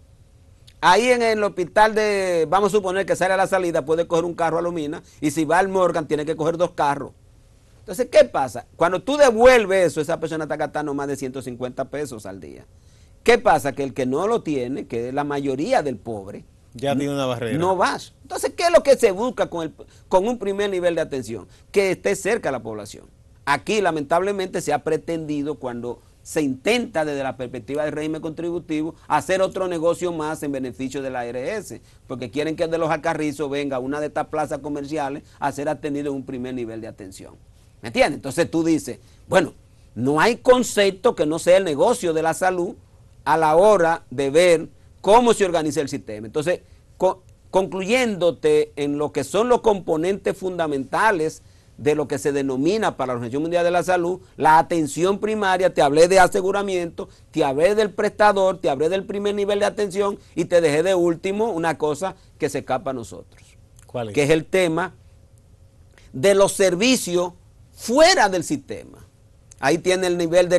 ahí en el hospital de, vamos a suponer que sale a la salida, puede coger un carro a Lomina, y si va al Morgan tiene que coger 2 carros. Entonces, ¿qué pasa? Cuando tú devuelves eso, esa persona está gastando más de 150 pesos al día. ¿Qué pasa? Que el que no lo tiene, que es la mayoría del pobre, ya tiene una barrera. No vas. Entonces, ¿qué es lo que se busca con un primer nivel de atención? Que esté cerca de la población. Aquí, lamentablemente, se ha pretendido, cuando se intenta desde la perspectiva del régimen contributivo, hacer otro negocio más en beneficio de la ARS, porque quieren que de los Alcarrizos venga una de estas plazas comerciales a ser atendido en un primer nivel de atención. ¿Me entiendes? Entonces tú dices, bueno, no hay concepto que no sea el negocio de la salud a la hora de ver cómo se organiza el sistema. Entonces, concluyéndote en lo que son los componentes fundamentales de lo que se denomina para la Organización Mundial de la Salud, la atención primaria, te hablé de aseguramiento, te hablé del prestador, te hablé del primer nivel de atención y te dejé de último una cosa que se escapa a nosotros. ¿Cuál es? Que es el tema de los servicios fuera del sistema. Ahí tiene el nivel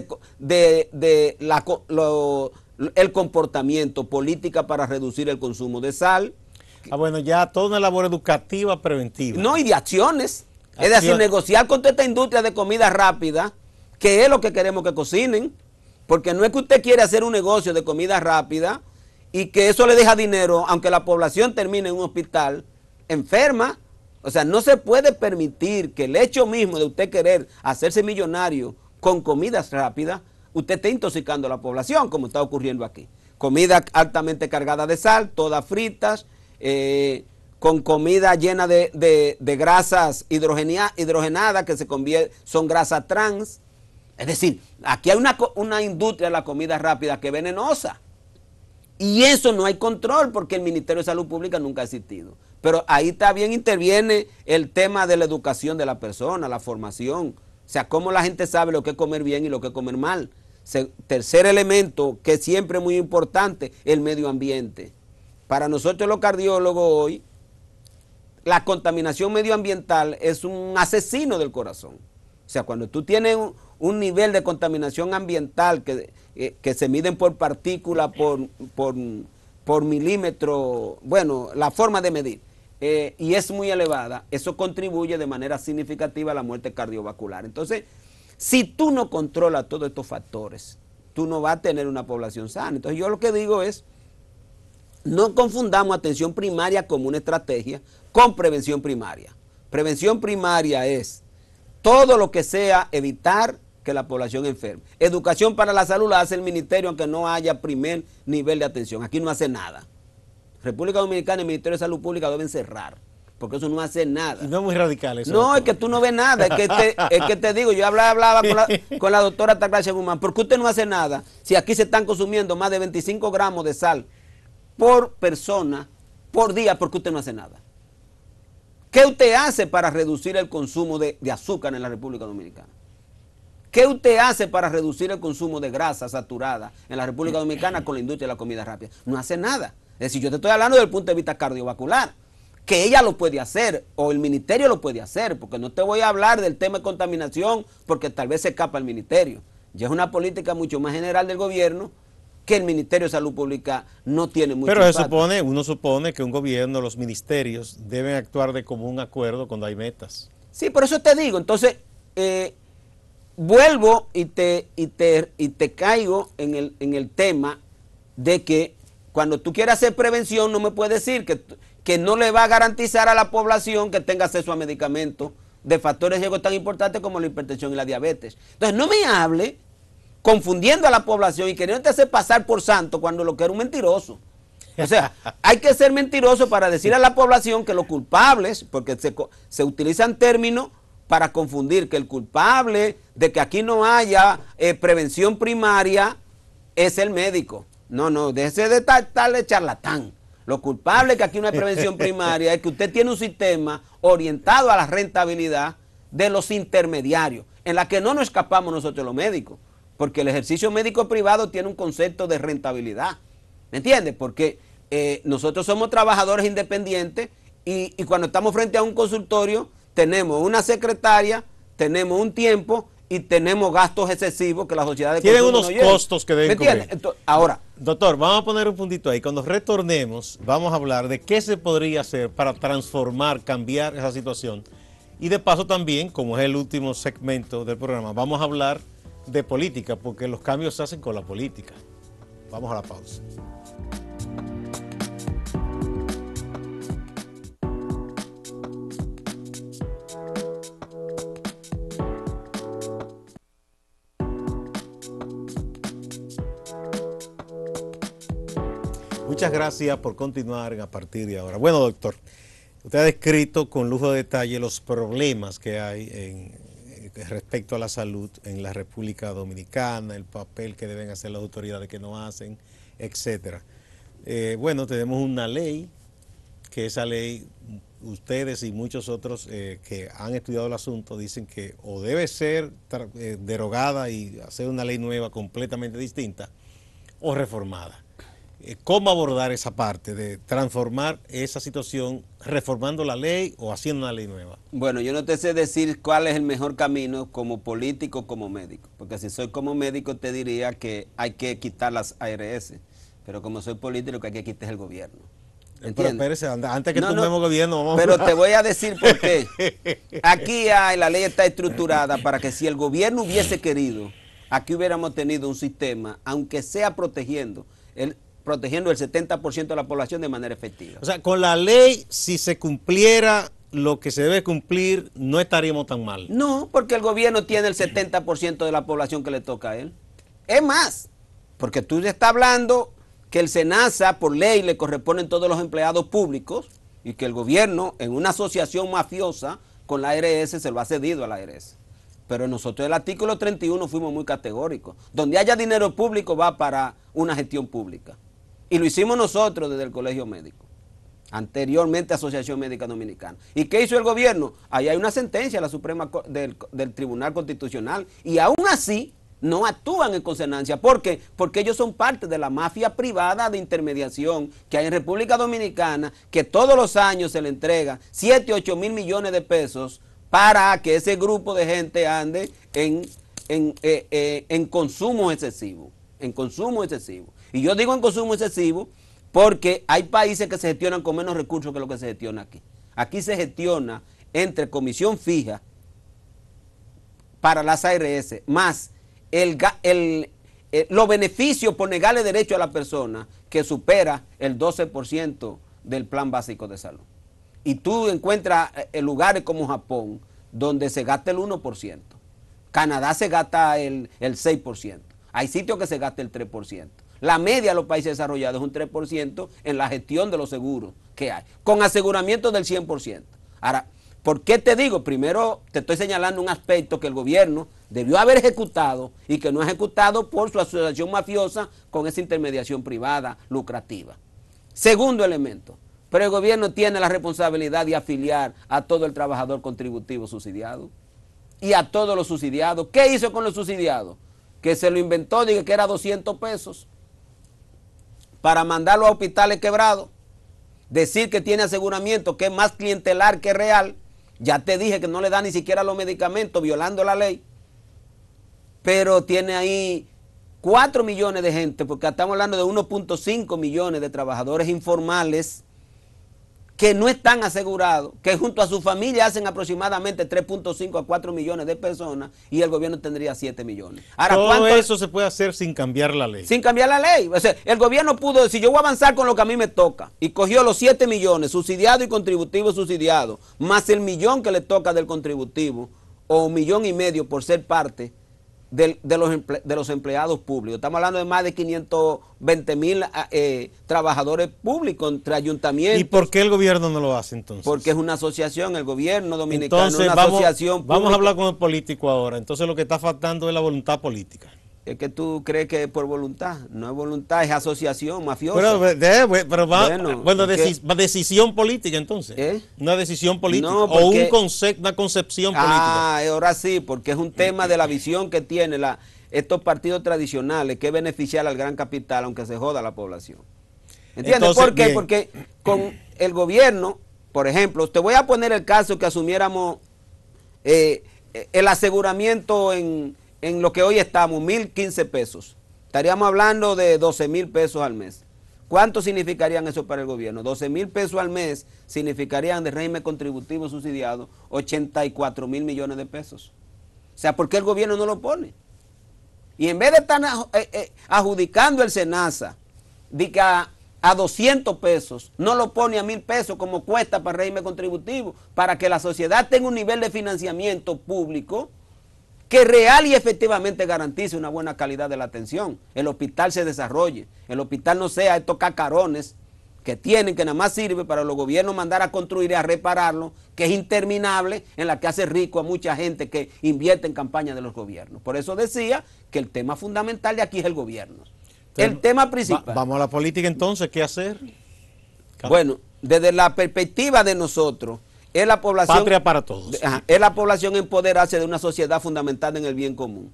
el comportamiento, política para reducir el consumo de sal. Bueno, ya toda una labor educativa preventiva. No, y de acciones. Es decir, negociar con toda esta industria de comida rápida, que es lo que queremos que cocinen, porque no es que usted quiere hacer un negocio de comida rápida y que eso le deja dinero, aunque la población termine en un hospital enferma. O sea, no se puede permitir que el hecho mismo de usted querer hacerse millonario con comidas rápidas, usted esté intoxicando a la población, como está ocurriendo aquí. Comida altamente cargada de sal, todas fritas, con comida llena de grasas hidrogenadas que son grasas trans. Es decir, aquí hay una industria de la comida rápida que es venenosa. Y eso no hay control porque el Ministerio de Salud Pública nunca ha existido. Pero ahí también interviene el tema de la educación de la persona, la formación. O sea, cómo la gente sabe lo que es comer bien y lo que es comer mal. Tercer elemento, que siempre es muy importante, el medio ambiente. Para nosotros los cardiólogos hoy, la contaminación medioambiental es un asesino del corazón. O sea, cuando tú tienes un nivel de contaminación ambiental que se miden por partícula, por milímetro, bueno, la forma de medir, y es muy elevada, eso contribuye de manera significativa a la muerte cardiovascular. Entonces, si tú no controlas todos estos factores, tú no vas a tener una población sana. Entonces, yo lo que digo es, no confundamos atención primaria como una estrategia con prevención primaria. Prevención primaria es todo lo que sea evitar que la población enferme. Educación para la salud la hace el ministerio aunque no haya primer nivel de atención. Aquí no hace nada. República Dominicana y el Ministerio de Salud Pública deben cerrar, porque eso no hace nada. Y no es muy radical eso. No, es que tú no ves nada. Es que te digo, yo hablaba con la doctora Altagracia Guzmán. ¿Por qué usted no hace nada si aquí se están consumiendo más de 25 gramos de sal por persona, por día? ¿Por qué usted no hace nada? ¿Qué usted hace para reducir el consumo de azúcar en la República Dominicana? ¿Qué usted hace para reducir el consumo de grasa saturada en la República Dominicana con la industria de la comida rápida? No hace nada. Es decir, yo te estoy hablando desde el punto de vista cardiovascular, que ella lo puede hacer o el ministerio lo puede hacer, porque no te voy a hablar del tema de contaminación porque tal vez se escapa el ministerio. Ya es una política mucho más general del gobierno que el Ministerio de Salud Pública no tiene mucho impacto. Pero uno supone que un gobierno, los ministerios, deben actuar de común acuerdo cuando hay metas. Sí, por eso te digo. Entonces, vuelvo y te caigo en el tema de que cuando tú quieres hacer prevención, no me puedes decir que no le va a garantizar a la población que tenga acceso a medicamentos de factores de riesgo tan importantes como la hipertensión y la diabetes. Entonces, no me hable confundiendo a la población y queriendo hacer pasar por santo cuando lo que era un mentiroso. O sea, hay que ser mentiroso para decir a la población que los culpables, porque se utilizan términos para confundir, que el culpable de que aquí no haya prevención primaria es el médico. No, déjese de estarle charlatán. Lo culpable que aquí no hay prevención primaria es que usted tiene un sistema orientado a la rentabilidad de los intermediarios, en la que no nos escapamos nosotros los médicos, porque el ejercicio médico privado tiene un concepto de rentabilidad. ¿Me entiendes? Porque nosotros somos trabajadores independientes y cuando estamos frente a un consultorio tenemos una secretaria, tenemos un tiempo y tenemos gastos excesivos que la sociedad de tienen consumo unos costos que deben cubrir. ¿Me entiendes? Entonces, ahora, Doctor, vamos a poner un puntito ahí. Cuando retornemos, vamos a hablar de qué se podría hacer para transformar, cambiar esa situación. Y de paso también, como es el último segmento del programa, vamos a hablar de política, porque los cambios se hacen con la política. Vamos a la pausa. Muchas gracias por continuar a partir de ahora. Bueno, doctor, usted ha descrito con lujo de detalle los problemas que hay respecto a la salud en la República Dominicana, el papel que deben hacer las autoridades que no hacen, etcétera. Bueno, tenemos una ley, que esa ley, ustedes y muchos otros que han estudiado el asunto dicen que o debe ser derogada y hacer una ley nueva completamente distinta o reformada. ¿Cómo abordar esa parte de transformar esa situación reformando la ley o haciendo una ley nueva? Bueno, yo no te sé decir cuál es el mejor camino como político o como médico, porque si soy como médico te diría que hay que quitar las ARS, pero como soy político lo que hay que quitar es el gobierno. Pero espérese, antes que tumbemos gobierno vamos pero te voy a decir por qué. Aquí la ley está estructurada para que si el gobierno hubiese querido, aquí hubiéramos tenido un sistema, aunque sea protegiendo el 70% de la población de manera efectiva. O sea, con la ley, si se cumpliera lo que se debe cumplir, no estaríamos tan mal. No, porque el gobierno tiene el 70% de la población que le toca a él. Es más, porque tú estás hablando que el SENASA, por ley, le corresponden todos los empleados públicos y que el gobierno, en una asociación mafiosa con la ARS, se lo ha cedido a la ARS. Pero nosotros, el artículo 31, fuimos muy categóricos. Donde haya dinero público va para una gestión pública. Y lo hicimos nosotros desde el Colegio Médico, anteriormente Asociación Médica Dominicana. ¿Y qué hizo el gobierno? Ahí hay una sentencia del Tribunal Constitucional y aún así no actúan en consonancia. ¿Por qué? Porque ellos son parte de la mafia privada de intermediación que hay en República Dominicana, que todos los años se le entrega 7, 8 mil millones de pesos para que ese grupo de gente ande en consumo excesivo, Y yo digo en consumo excesivo porque hay países que se gestionan con menos recursos que lo que se gestiona aquí. Aquí se gestiona entre comisión fija para las ARS, más los beneficios por negarle derecho a la persona, que supera el 12% del plan básico de salud. Y tú encuentras lugares como Japón, donde se gasta el 1%. Canadá se gasta el 6%. Hay sitios que se gasta el 3%. La media de los países desarrollados es un 3% en la gestión de los seguros que hay, con aseguramiento del 100%. Ahora, ¿por qué te digo? Primero, te estoy señalando un aspecto que el gobierno debió haber ejecutado y que no ha ejecutado por su asociación mafiosa con esa intermediación privada lucrativa. Segundo elemento, pero el gobierno tiene la responsabilidad de afiliar a todo el trabajador contributivo subsidiado y a todos los subsidiados. ¿Qué hizo con los subsidiados? Que se lo inventó, dije que era 200 pesos para mandarlo a hospitales quebrados, decir que tiene aseguramiento, que es más clientelar que real. Ya te dije que no le da ni siquiera los medicamentos, violando la ley, pero tiene ahí 4 millones de gente, porque estamos hablando de 1.5 millones de trabajadores informales que no están asegurados, que junto a su familia hacen aproximadamente 3.5 a 4 millones de personas y el gobierno tendría 7 millones. Ahora, todo eso se puede hacer sin cambiar la ley. Sin cambiar la ley. O sea, el gobierno pudo decir, yo voy a avanzar con lo que a mí me toca, y cogió los 7 millones, subsidiado y contributivo subsidiado, más el millón que le toca del contributivo, o 1,5 millones por ser parte de los empleados públicos. Estamos hablando de más de 520,000 trabajadores públicos entre ayuntamientos. ¿Y por qué el gobierno no lo hace entonces? Porque es una asociación, el gobierno dominicano entonces, es una asociación pública. Vamos a hablar con el político ahora. Entonces lo que está faltando es la voluntad política. Es que tú crees que es por voluntad, no es voluntad, es asociación mafiosa. Bueno, decisión política entonces. Una decisión política, no, porque, o una concepción política. Ahora sí, porque es un tema de la visión que tiene estos partidos tradicionales, que es beneficiar al gran capital, aunque se joda la población. ¿Entiendes? Entonces, ¿por qué? Bien. Porque con el gobierno, por ejemplo, te voy a poner el caso que asumiéramos el aseguramiento en lo que hoy estamos, 1,015 pesos. estaríamos hablando de 12,000 pesos al mes. ¿Cuánto significarían eso para el gobierno? 12,000 pesos al mes significarían de régimen contributivo subsidiado 84,000 millones de pesos. O sea, ¿por qué el gobierno no lo pone? Y en vez de estar adjudicando el SENASA de que a 200 pesos, no lo pone a 1,000 pesos como cuesta para el régimen contributivo, para que la sociedad tenga un nivel de financiamiento público que real y efectivamente garantice una buena calidad de la atención. El hospital se desarrolle, el hospital no sea estos cacarones que tienen, que nada más sirve para los gobiernos mandar a construir y a repararlo, que es interminable, en la que hace rico a mucha gente que invierte en campaña de los gobiernos. Por eso decía que el tema fundamental de aquí es el gobierno. Entonces, el tema principal. Vamos a la política entonces, ¿qué hacer? Bueno, desde la perspectiva de nosotros, es la población... Patria para todos. Es la población empoderarse de una sociedad fundamentada en el bien común.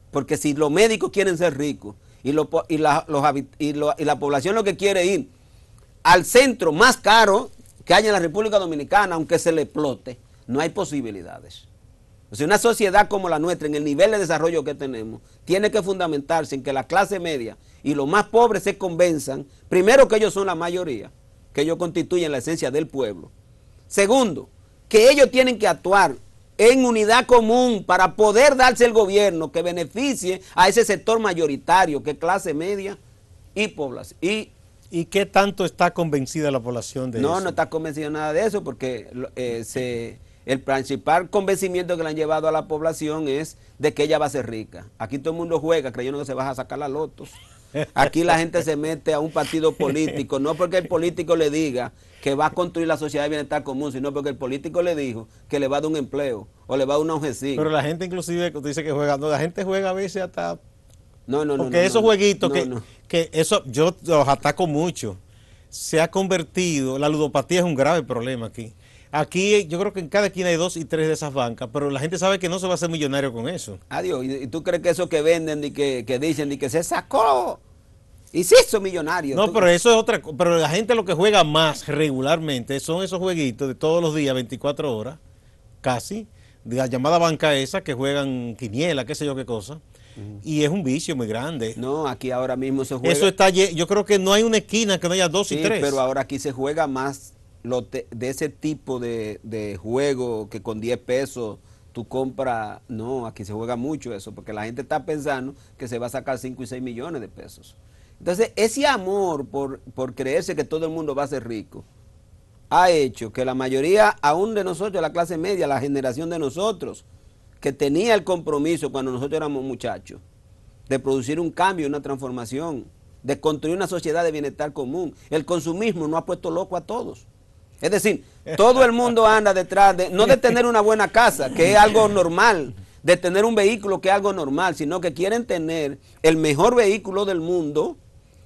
Porque si los médicos quieren ser ricos y la población lo que quiere ir al centro más caro que haya en la República Dominicana, aunque se le explote, no hay posibilidades. O sea, una sociedad como la nuestra, en el nivel de desarrollo que tenemos, tiene que fundamentarse en que la clase media y los más pobres se convenzan, primero, que ellos son la mayoría, que ellos constituyen la esencia del pueblo. Segundo, que ellos tienen que actuar en unidad común para poder darse el gobierno que beneficie a ese sector mayoritario, que es clase media y población. ¿Y qué tanto está convencida la población de eso? No está convencida nada de eso, porque el principal convencimiento que le han llevado a la población es de que ella va a ser rica. Aquí todo el mundo juega creyendo que se va a sacar la loto. Aquí la gente se mete a un partido político, no porque el político le diga que va a construir la sociedad de bienestar común, sino porque el político le dijo que le va a dar un empleo o le va a dar una ONGC. Pero la gente inclusive dice que juega, no, la gente juega a veces hasta... No. Porque esos jueguitos que eso yo los ataco mucho, se ha convertido, la ludopatía es un grave problema aquí. Aquí yo creo que en cada esquina hay 2 y 3 de esas bancas, pero la gente sabe que no se va a hacer millonario con eso. Adiós, ¿y tú crees que eso que venden y que dicen y que se sacó y se hizo millonario? No, pero eso es otra cosa. Pero la gente lo que juega más regularmente son esos jueguitos de todos los días, 24 horas, casi, de la llamada banca esa, que juegan quiniela, qué sé yo qué cosa. Y es un vicio muy grande. No, aquí ahora mismo se juega. Eso está, yo creo que no hay una esquina que no haya 2 y 3. Pero ahora aquí se juega más de ese tipo de juego que con 10 pesos tú compras. No, aquí se juega mucho eso, porque la gente está pensando que se va a sacar 5 y 6 millones de pesos. Entonces, ese amor por creerse que todo el mundo va a ser rico, ha hecho que la mayoría, aún de nosotros, la clase media, la generación de nosotros, que tenía el compromiso cuando nosotros éramos muchachos, de producir un cambio, una transformación, de construir una sociedad de bienestar común. El consumismo nos ha puesto loco a todos. Es decir, todo el mundo anda detrás no de tener una buena casa, que es algo normal, de tener un vehículo, que es algo normal, sino que quieren tener el mejor vehículo del mundo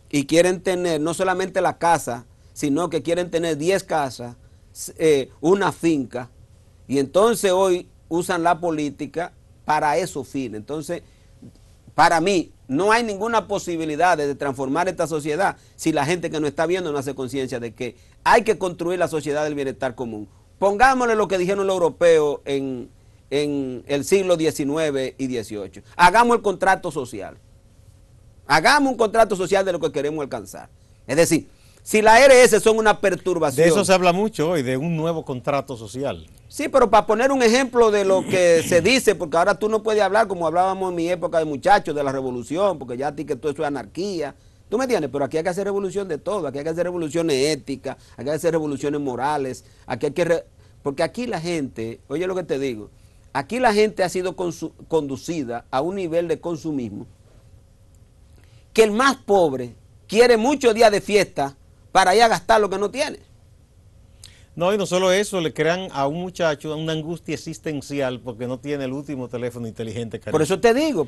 y quieren tener no solamente la casa, sino que quieren tener 10 casas, una finca, y entonces hoy usan la política para esos fines. Entonces, para mí, no hay ninguna posibilidad de transformar esta sociedad si la gente que nos está viendo no hace conciencia de que hay que construir la sociedad del bienestar común. Pongámosle lo que dijeron los europeos en el siglo XIX y XVIII. Hagamos el contrato social. Hagamos un contrato social de lo que queremos alcanzar. Es decir, si la ARS son una perturbación... De eso se habla mucho hoy, de un nuevo contrato social. Sí, pero para poner un ejemplo de lo que se dice, porque ahora tú no puedes hablar como hablábamos en mi época de muchachos, de la revolución, porque ya a ti que todo eso es anarquía. ¿Tú me entiendes? Pero aquí hay que hacer revolución de todo, aquí hay que hacer revoluciones éticas, hay que hacer revoluciones morales, aquí hay que... Porque aquí la gente, oye lo que te digo, aquí la gente ha sido conducida a un nivel de consumismo que el más pobre quiere muchos días de fiesta para ir a gastar lo que no tiene. No, y no solo eso, le crean a un muchacho una angustia existencial porque no tiene el último teléfono inteligente. Por eso te digo,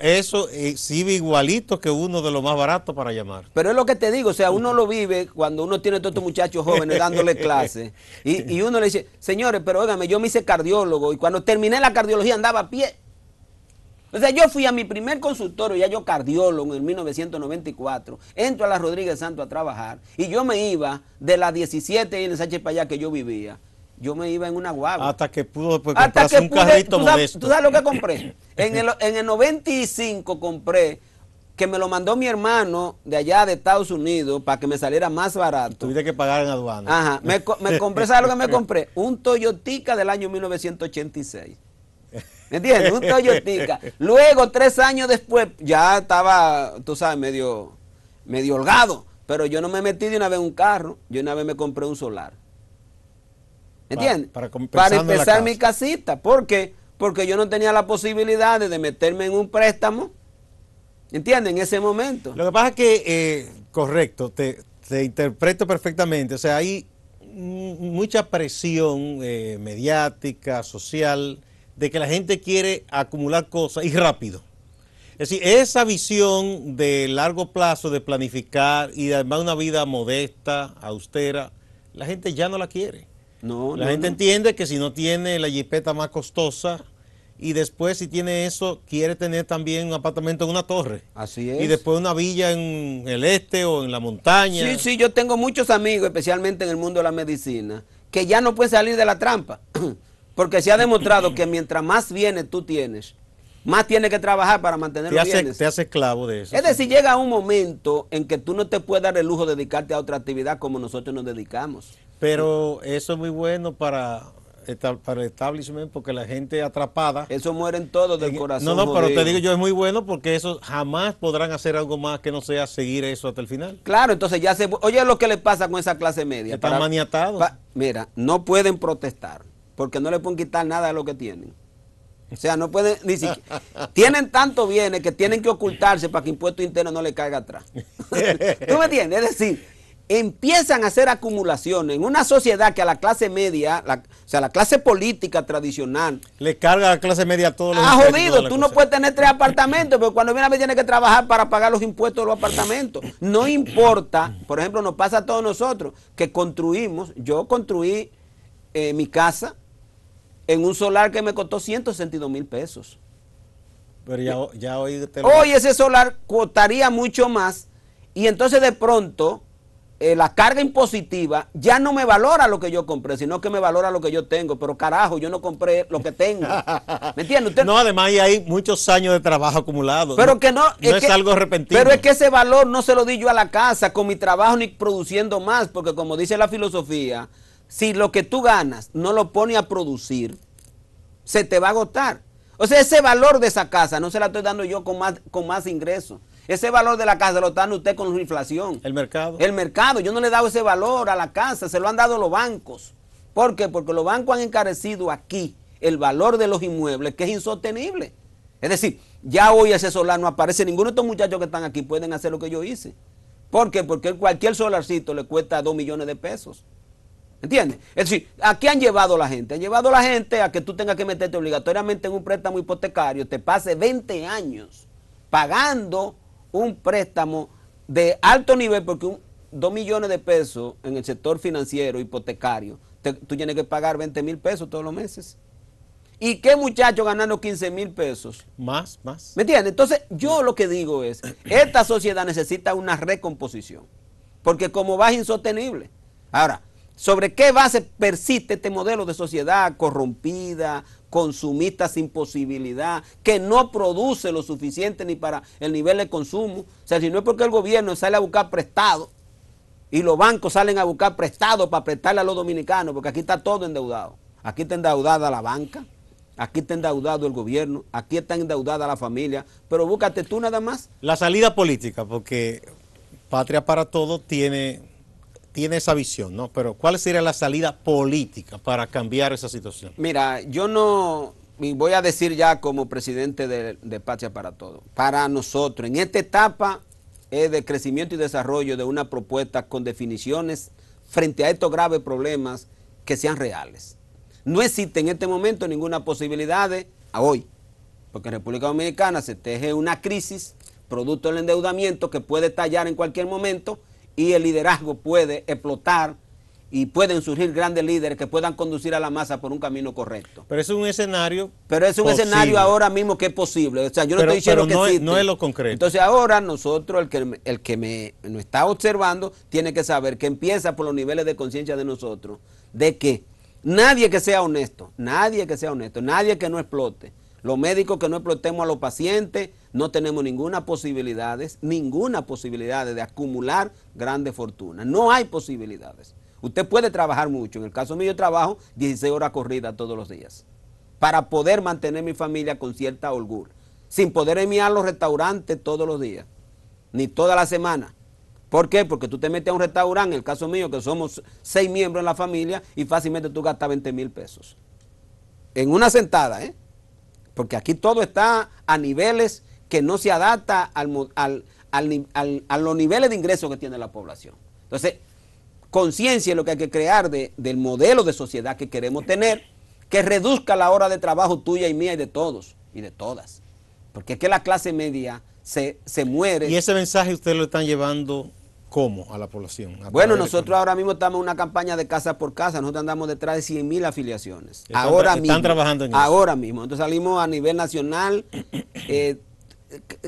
eso sirve igualito que uno de los más baratos para llamar. Pero es lo que te digo, o sea, uno lo vive cuando uno tiene todos estos muchachos jóvenes dándole clases y uno le dice, señores, pero óigame, yo me hice cardiólogo y cuando terminé la cardiología andaba a pie. O sea, yo fui a mi primer consultorio, ya yo cardiólogo en 1994, entro a la Rodríguez Santos a trabajar y yo me iba de las 17 en el Sánchez para allá que yo vivía, yo me iba en una guagua. Hasta que pudo después comprarse un carrito modesto. ¿Tú sabes lo que compré? En el 95 compré que me lo mandó mi hermano de allá de Estados Unidos para que me saliera más barato. Tuviste que pagar en aduana. Ajá, me compré, ¿sabes lo que me compré? Un Toyotica del año 1986. ¿Me entiendes? Un Toyotica. Luego, 3 años después, ya estaba, tú sabes, medio holgado. Pero yo no me metí de una vez en un carro, yo una vez me compré un solar. ¿Me entiendes? Para empezar mi casita. ¿Por qué? Porque yo no tenía la posibilidad de meterme en un préstamo. ¿Entiendes? En ese momento. Lo que pasa es que, correcto, te interpreto perfectamente. O sea, hay mucha presión mediática, social, de que la gente quiere acumular cosas y rápido. Es decir, esa visión de largo plazo, de planificar y además una vida modesta, austera, la gente ya no la quiere. La gente entiende que si no tiene la jipeta más costosa y después si tiene eso, quiere tener también un apartamento en una torre. Así es. Y después una villa en el este o en la montaña. Sí, sí, yo tengo muchos amigos, especialmente en el mundo de la medicina, que ya no pueden salir de la trampa. Porque se ha demostrado que mientras más bienes tú tienes, más tienes que trabajar para mantener los bienes. Te hace esclavo de eso. Es decir, llega un momento en que tú no te puedes dar el lujo de dedicarte a otra actividad como nosotros nos dedicamos. Pero eso es muy bueno para el establishment porque la gente atrapada. Eso mueren todos del corazón. No, pero te digo yo, es muy bueno porque eso jamás podrán hacer algo más que no sea seguir eso hasta el final. Claro, entonces ya se... Oye lo que le pasa con esa clase media. Están maniatados. Mira, no pueden protestar porque no le pueden quitar nada de lo que tienen. O sea, no pueden, ni siquiera, tienen tanto bienes que tienen que ocultarse para que impuesto interno no le caiga atrás. ¿Tú me entiendes? Es decir, empiezan a hacer acumulaciones en una sociedad que a la clase media, o sea, la clase política tradicional, le carga a la clase media todos los impuestos. Jodido, tú no puedes tener 3 apartamentos, porque cuando viene a ver tienes que trabajar para pagar los impuestos de los apartamentos. No importa, por ejemplo, nos pasa a todos nosotros, que construimos, yo construí mi casa en un solar que me costó 162,000 pesos. Pero ya hoy... Hoy ese solar costaría mucho más y entonces de pronto la carga impositiva ya no me valora lo que yo compré, sino que me valora lo que yo tengo. Pero carajo, yo no compré lo que tengo. ¿Me entiende? Usted... No, además hay muchos años de trabajo acumulado. Pero que no es algo repentino. Pero es que ese valor no se lo di yo a la casa con mi trabajo ni produciendo más, porque como dice la filosofía, si lo que tú ganas no lo pone a producir, se te va a agotar. O sea, ese valor de esa casa no se la estoy dando yo con más ingresos. Ese valor de la casa lo está dando usted con la inflación. El mercado. El mercado. Yo no le he dado ese valor a la casa, se lo han dado los bancos. ¿Por qué? Porque los bancos han encarecido aquí el valor de los inmuebles, que es insostenible. Es decir, ya hoy ese solar no aparece. Ninguno de estos muchachos que están aquí pueden hacer lo que yo hice. ¿Por qué? Porque cualquier solarcito le cuesta 2 millones de pesos. ¿Entiendes? Es decir, ¿a qué han llevado a la gente? Han llevado a la gente a que tú tengas que meterte obligatoriamente en un préstamo hipotecario, te pase 20 años pagando un préstamo de alto nivel, porque 2 millones de pesos en el sector financiero hipotecario, tú tienes que pagar 20,000 pesos todos los meses. ¿Y qué muchacho ganando 15,000 pesos? Más. ¿Me entiendes? Entonces, yo lo que digo es, esta sociedad necesita una recomposición, porque como va es insostenible. Ahora, ¿sobre qué base persiste este modelo de sociedad corrompida, consumista sin posibilidad, que no produce lo suficiente ni para el nivel de consumo? O sea, si no es porque el gobierno sale a buscar prestado y los bancos salen a buscar prestado para prestarle a los dominicanos, porque aquí está todo endeudado. Aquí está endeudada la banca, aquí está endeudado el gobierno, aquí está endeudada la familia, pero búscate tú nada más. La salida política, porque Patria para Todos tiene esa visión, ¿no? Pero ¿cuál sería la salida política para cambiar esa situación? Mira, yo no, y voy a decir ya como presidente de Patria para Todos, para nosotros, en esta etapa de crecimiento y desarrollo de una propuesta con definiciones frente a estos graves problemas que sean reales. No existe en este momento ninguna posibilidad a hoy, porque en República Dominicana se teje una crisis producto del endeudamiento que puede estallar en cualquier momento, y el liderazgo puede explotar y pueden surgir grandes líderes que puedan conducir a la masa por un camino correcto. Pero es un escenario un escenario ahora mismo que es posible. O sea, yo no estoy diciendo que existe. No es lo concreto. Entonces ahora nosotros, el que nos está observando, tiene que saber que empieza por los niveles de conciencia de nosotros, de que nadie que sea honesto, nadie que no explote, Los médicos que no explotemos a los pacientes, no tenemos ninguna posibilidad de acumular grandes fortunas. No hay posibilidades. Usted puede trabajar mucho. En el caso mío, yo trabajo 16 horas corridas todos los días para poder mantener mi familia con cierta holgura, sin poder enviar a los restaurantes todos los días, ni toda la semana. ¿Por qué? Porque tú te metes a un restaurante, en el caso mío, que somos 6 miembros en la familia, y fácilmente tú gastas 20,000 pesos. En una sentada, porque aquí todo está a niveles que no se adapta a los niveles de ingresos que tiene la población. Entonces, conciencia es lo que hay que crear del modelo de sociedad que queremos tener, que reduzca la hora de trabajo tuya y mía y de todos y de todas. Porque es que la clase media se muere. ¿Y ese mensaje usted lo están llevando cómo a la población? Bueno, nosotros ahora mismo estamos en una campaña de casa por casa. Nosotros andamos detrás de 100,000 afiliaciones. Están trabajando en eso. Ahora mismo. Entonces salimos a nivel nacional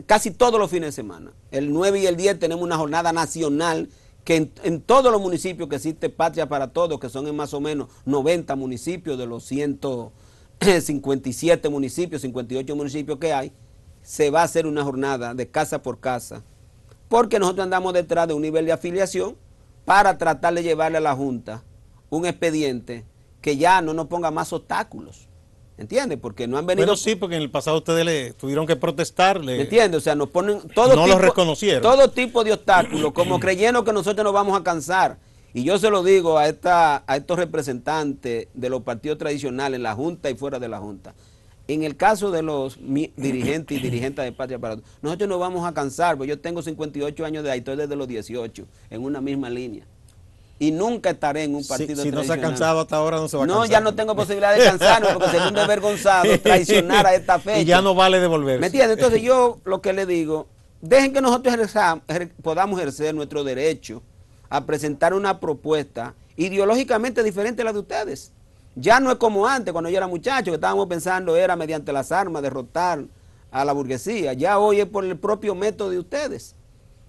casi todos los fines de semana. El 9 y el 10 tenemos una jornada nacional que en todos los municipios que existe Patria para Todos, que son en más o menos 90 municipios de los 157 municipios, 58 municipios que hay, se va a hacer una jornada de casa por casa, porque nosotros andamos detrás de un nivel de afiliación para tratar de llevarle a la Junta un expediente que ya no nos ponga más obstáculos. ¿Entiendes? Porque no han venido... Bueno, sí, porque en el pasado ustedes le tuvieron que protestarle. ¿Entiendes? O sea, nos ponen no lo reconocieron. Todo tipo de obstáculos, como creyendo que nosotros nos vamos a cansar. Y yo se lo digo a estos representantes de los partidos tradicionales, en la Junta y fuera de la Junta. En el caso de los dirigentes y dirigentes de Patria para Todos, nosotros nos vamos a cansar, porque yo tengo 58 años de edad y estoy desde los 18 en una misma línea. Y nunca estaré en un partido si tradicional. no se ha cansado hasta ahora, no se va a cansar. No, ya no tengo posibilidad de cansarme, porque sería un desvergonzado traicionar a esta fecha. Y ya no vale devolverse. ¿Me entiendes? Entonces yo lo que le digo, dejen que nosotros podamos ejercer nuestro derecho a presentar una propuesta ideológicamente diferente a la de ustedes. Ya no es como antes, cuando yo era muchacho, que estábamos pensando era mediante las armas derrotar a la burguesía. Ya hoy es por el propio método de ustedes.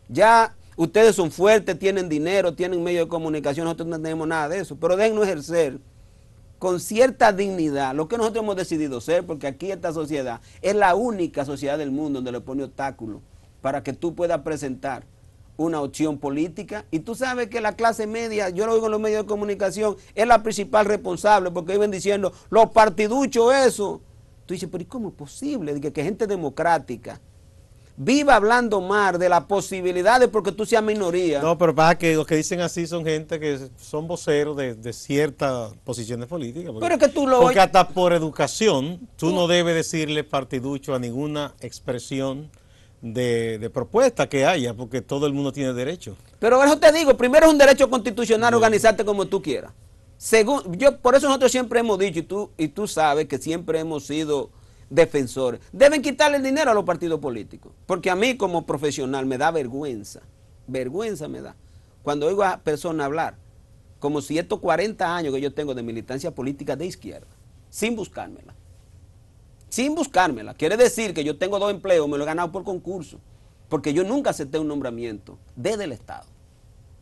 Ya ustedes son fuertes, tienen dinero, tienen medios de comunicación, nosotros no tenemos nada de eso, pero déjennos ejercer con cierta dignidad lo que nosotros hemos decidido ser, porque aquí esta sociedad es la única sociedad del mundo donde le pone obstáculos para que tú puedas presentar una opción política. Y tú sabes que la clase media, yo lo digo en los medios de comunicación, es la principal responsable, porque viven diciendo, los partiduchos eso. Tú dices, pero ¿y cómo es posible que gente democrática viva hablando mal de las posibilidades porque tú seas minoría? No, pero pasa que los que dicen así son gente que son voceros de ciertas posiciones políticas. Porque, pero es que tú lo porque hasta por educación, tú no debes decirle partiducho a ninguna expresión de propuesta que haya, porque todo el mundo tiene derecho. Pero eso te digo, primero es un derecho constitucional organizarte como tú quieras. Por eso nosotros siempre hemos dicho, y tú sabes que siempre hemos sido defensores, deben quitarle el dinero a los partidos políticos, porque a mí como profesional me da vergüenza me da, cuando oigo a personas hablar, como si estos 40 años que yo tengo de militancia política de izquierda, sin buscármela, quiere decir que yo tengo 2 empleos, me lo he ganado por concurso, porque yo nunca acepté un nombramiento desde el Estado,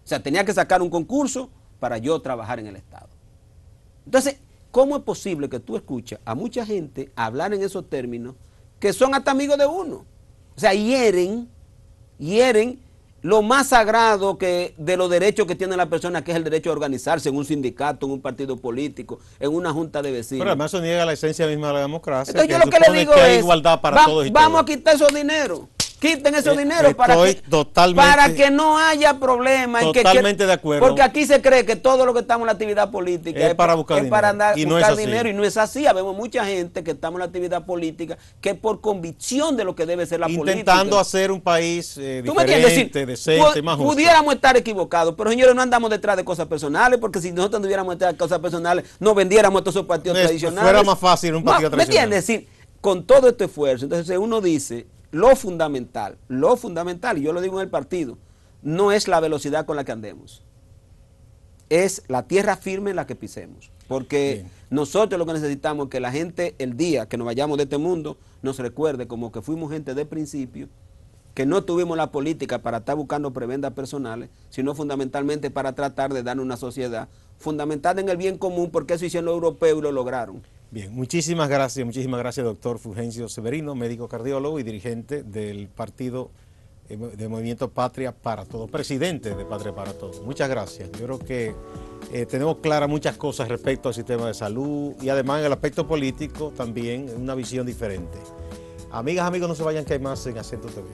o sea, tenía que sacar un concurso para yo trabajar en el Estado. Entonces, ¿cómo es posible que tú escuchas a mucha gente hablar en esos términos que son hasta amigos de uno? O sea, hieren lo más sagrado de los derechos que tiene la persona, que es el derecho a organizarse en un sindicato, en un partido político, en una junta de vecinos. Pero además eso niega la esencia misma de la democracia. Entonces yo lo que le digo es, igualdad para todos y vamos a quitar esos dineros. Quiten esos dineros para que no haya problema. Totalmente de acuerdo. Porque aquí se cree que todo lo que estamos en la actividad política es para buscar dinero. Y no es así. Habemos mucha gente que estamos en la actividad política que por convicción de lo que debe ser la política. Intentando hacer un país diferente, decente, más justo. Pudiéramos estar equivocados, pero señores, no andamos detrás de cosas personales, porque si nosotros anduviéramos detrás de cosas personales, no vendiéramos todos esos partidos tradicionales. Fuera más fácil un partido tradicional. ¿Me entiendes? Es decir, con todo este esfuerzo, entonces uno dice... Lo fundamental, y yo lo digo en el partido, no es la velocidad con la que andemos, es la tierra firme en la que pisemos, porque nosotros lo que necesitamos es que la gente, el día que nos vayamos de este mundo, nos recuerde como que fuimos gente de principio, que no tuvimos la política para estar buscando prebendas personales, sino fundamentalmente para tratar de dar una sociedad fundamentada en el bien común, porque eso hicieron los europeos y lo lograron. Bien, muchísimas gracias, doctor Fulgencio Severino, médico cardiólogo y dirigente del partido de Movimiento Patria para Todos, presidente de Patria para Todos. Muchas gracias. Yo creo que tenemos claras muchas cosas respecto al sistema de salud y además en el aspecto político también una visión diferente. Amigas, amigos, no se vayan, que hay más en Acento TV.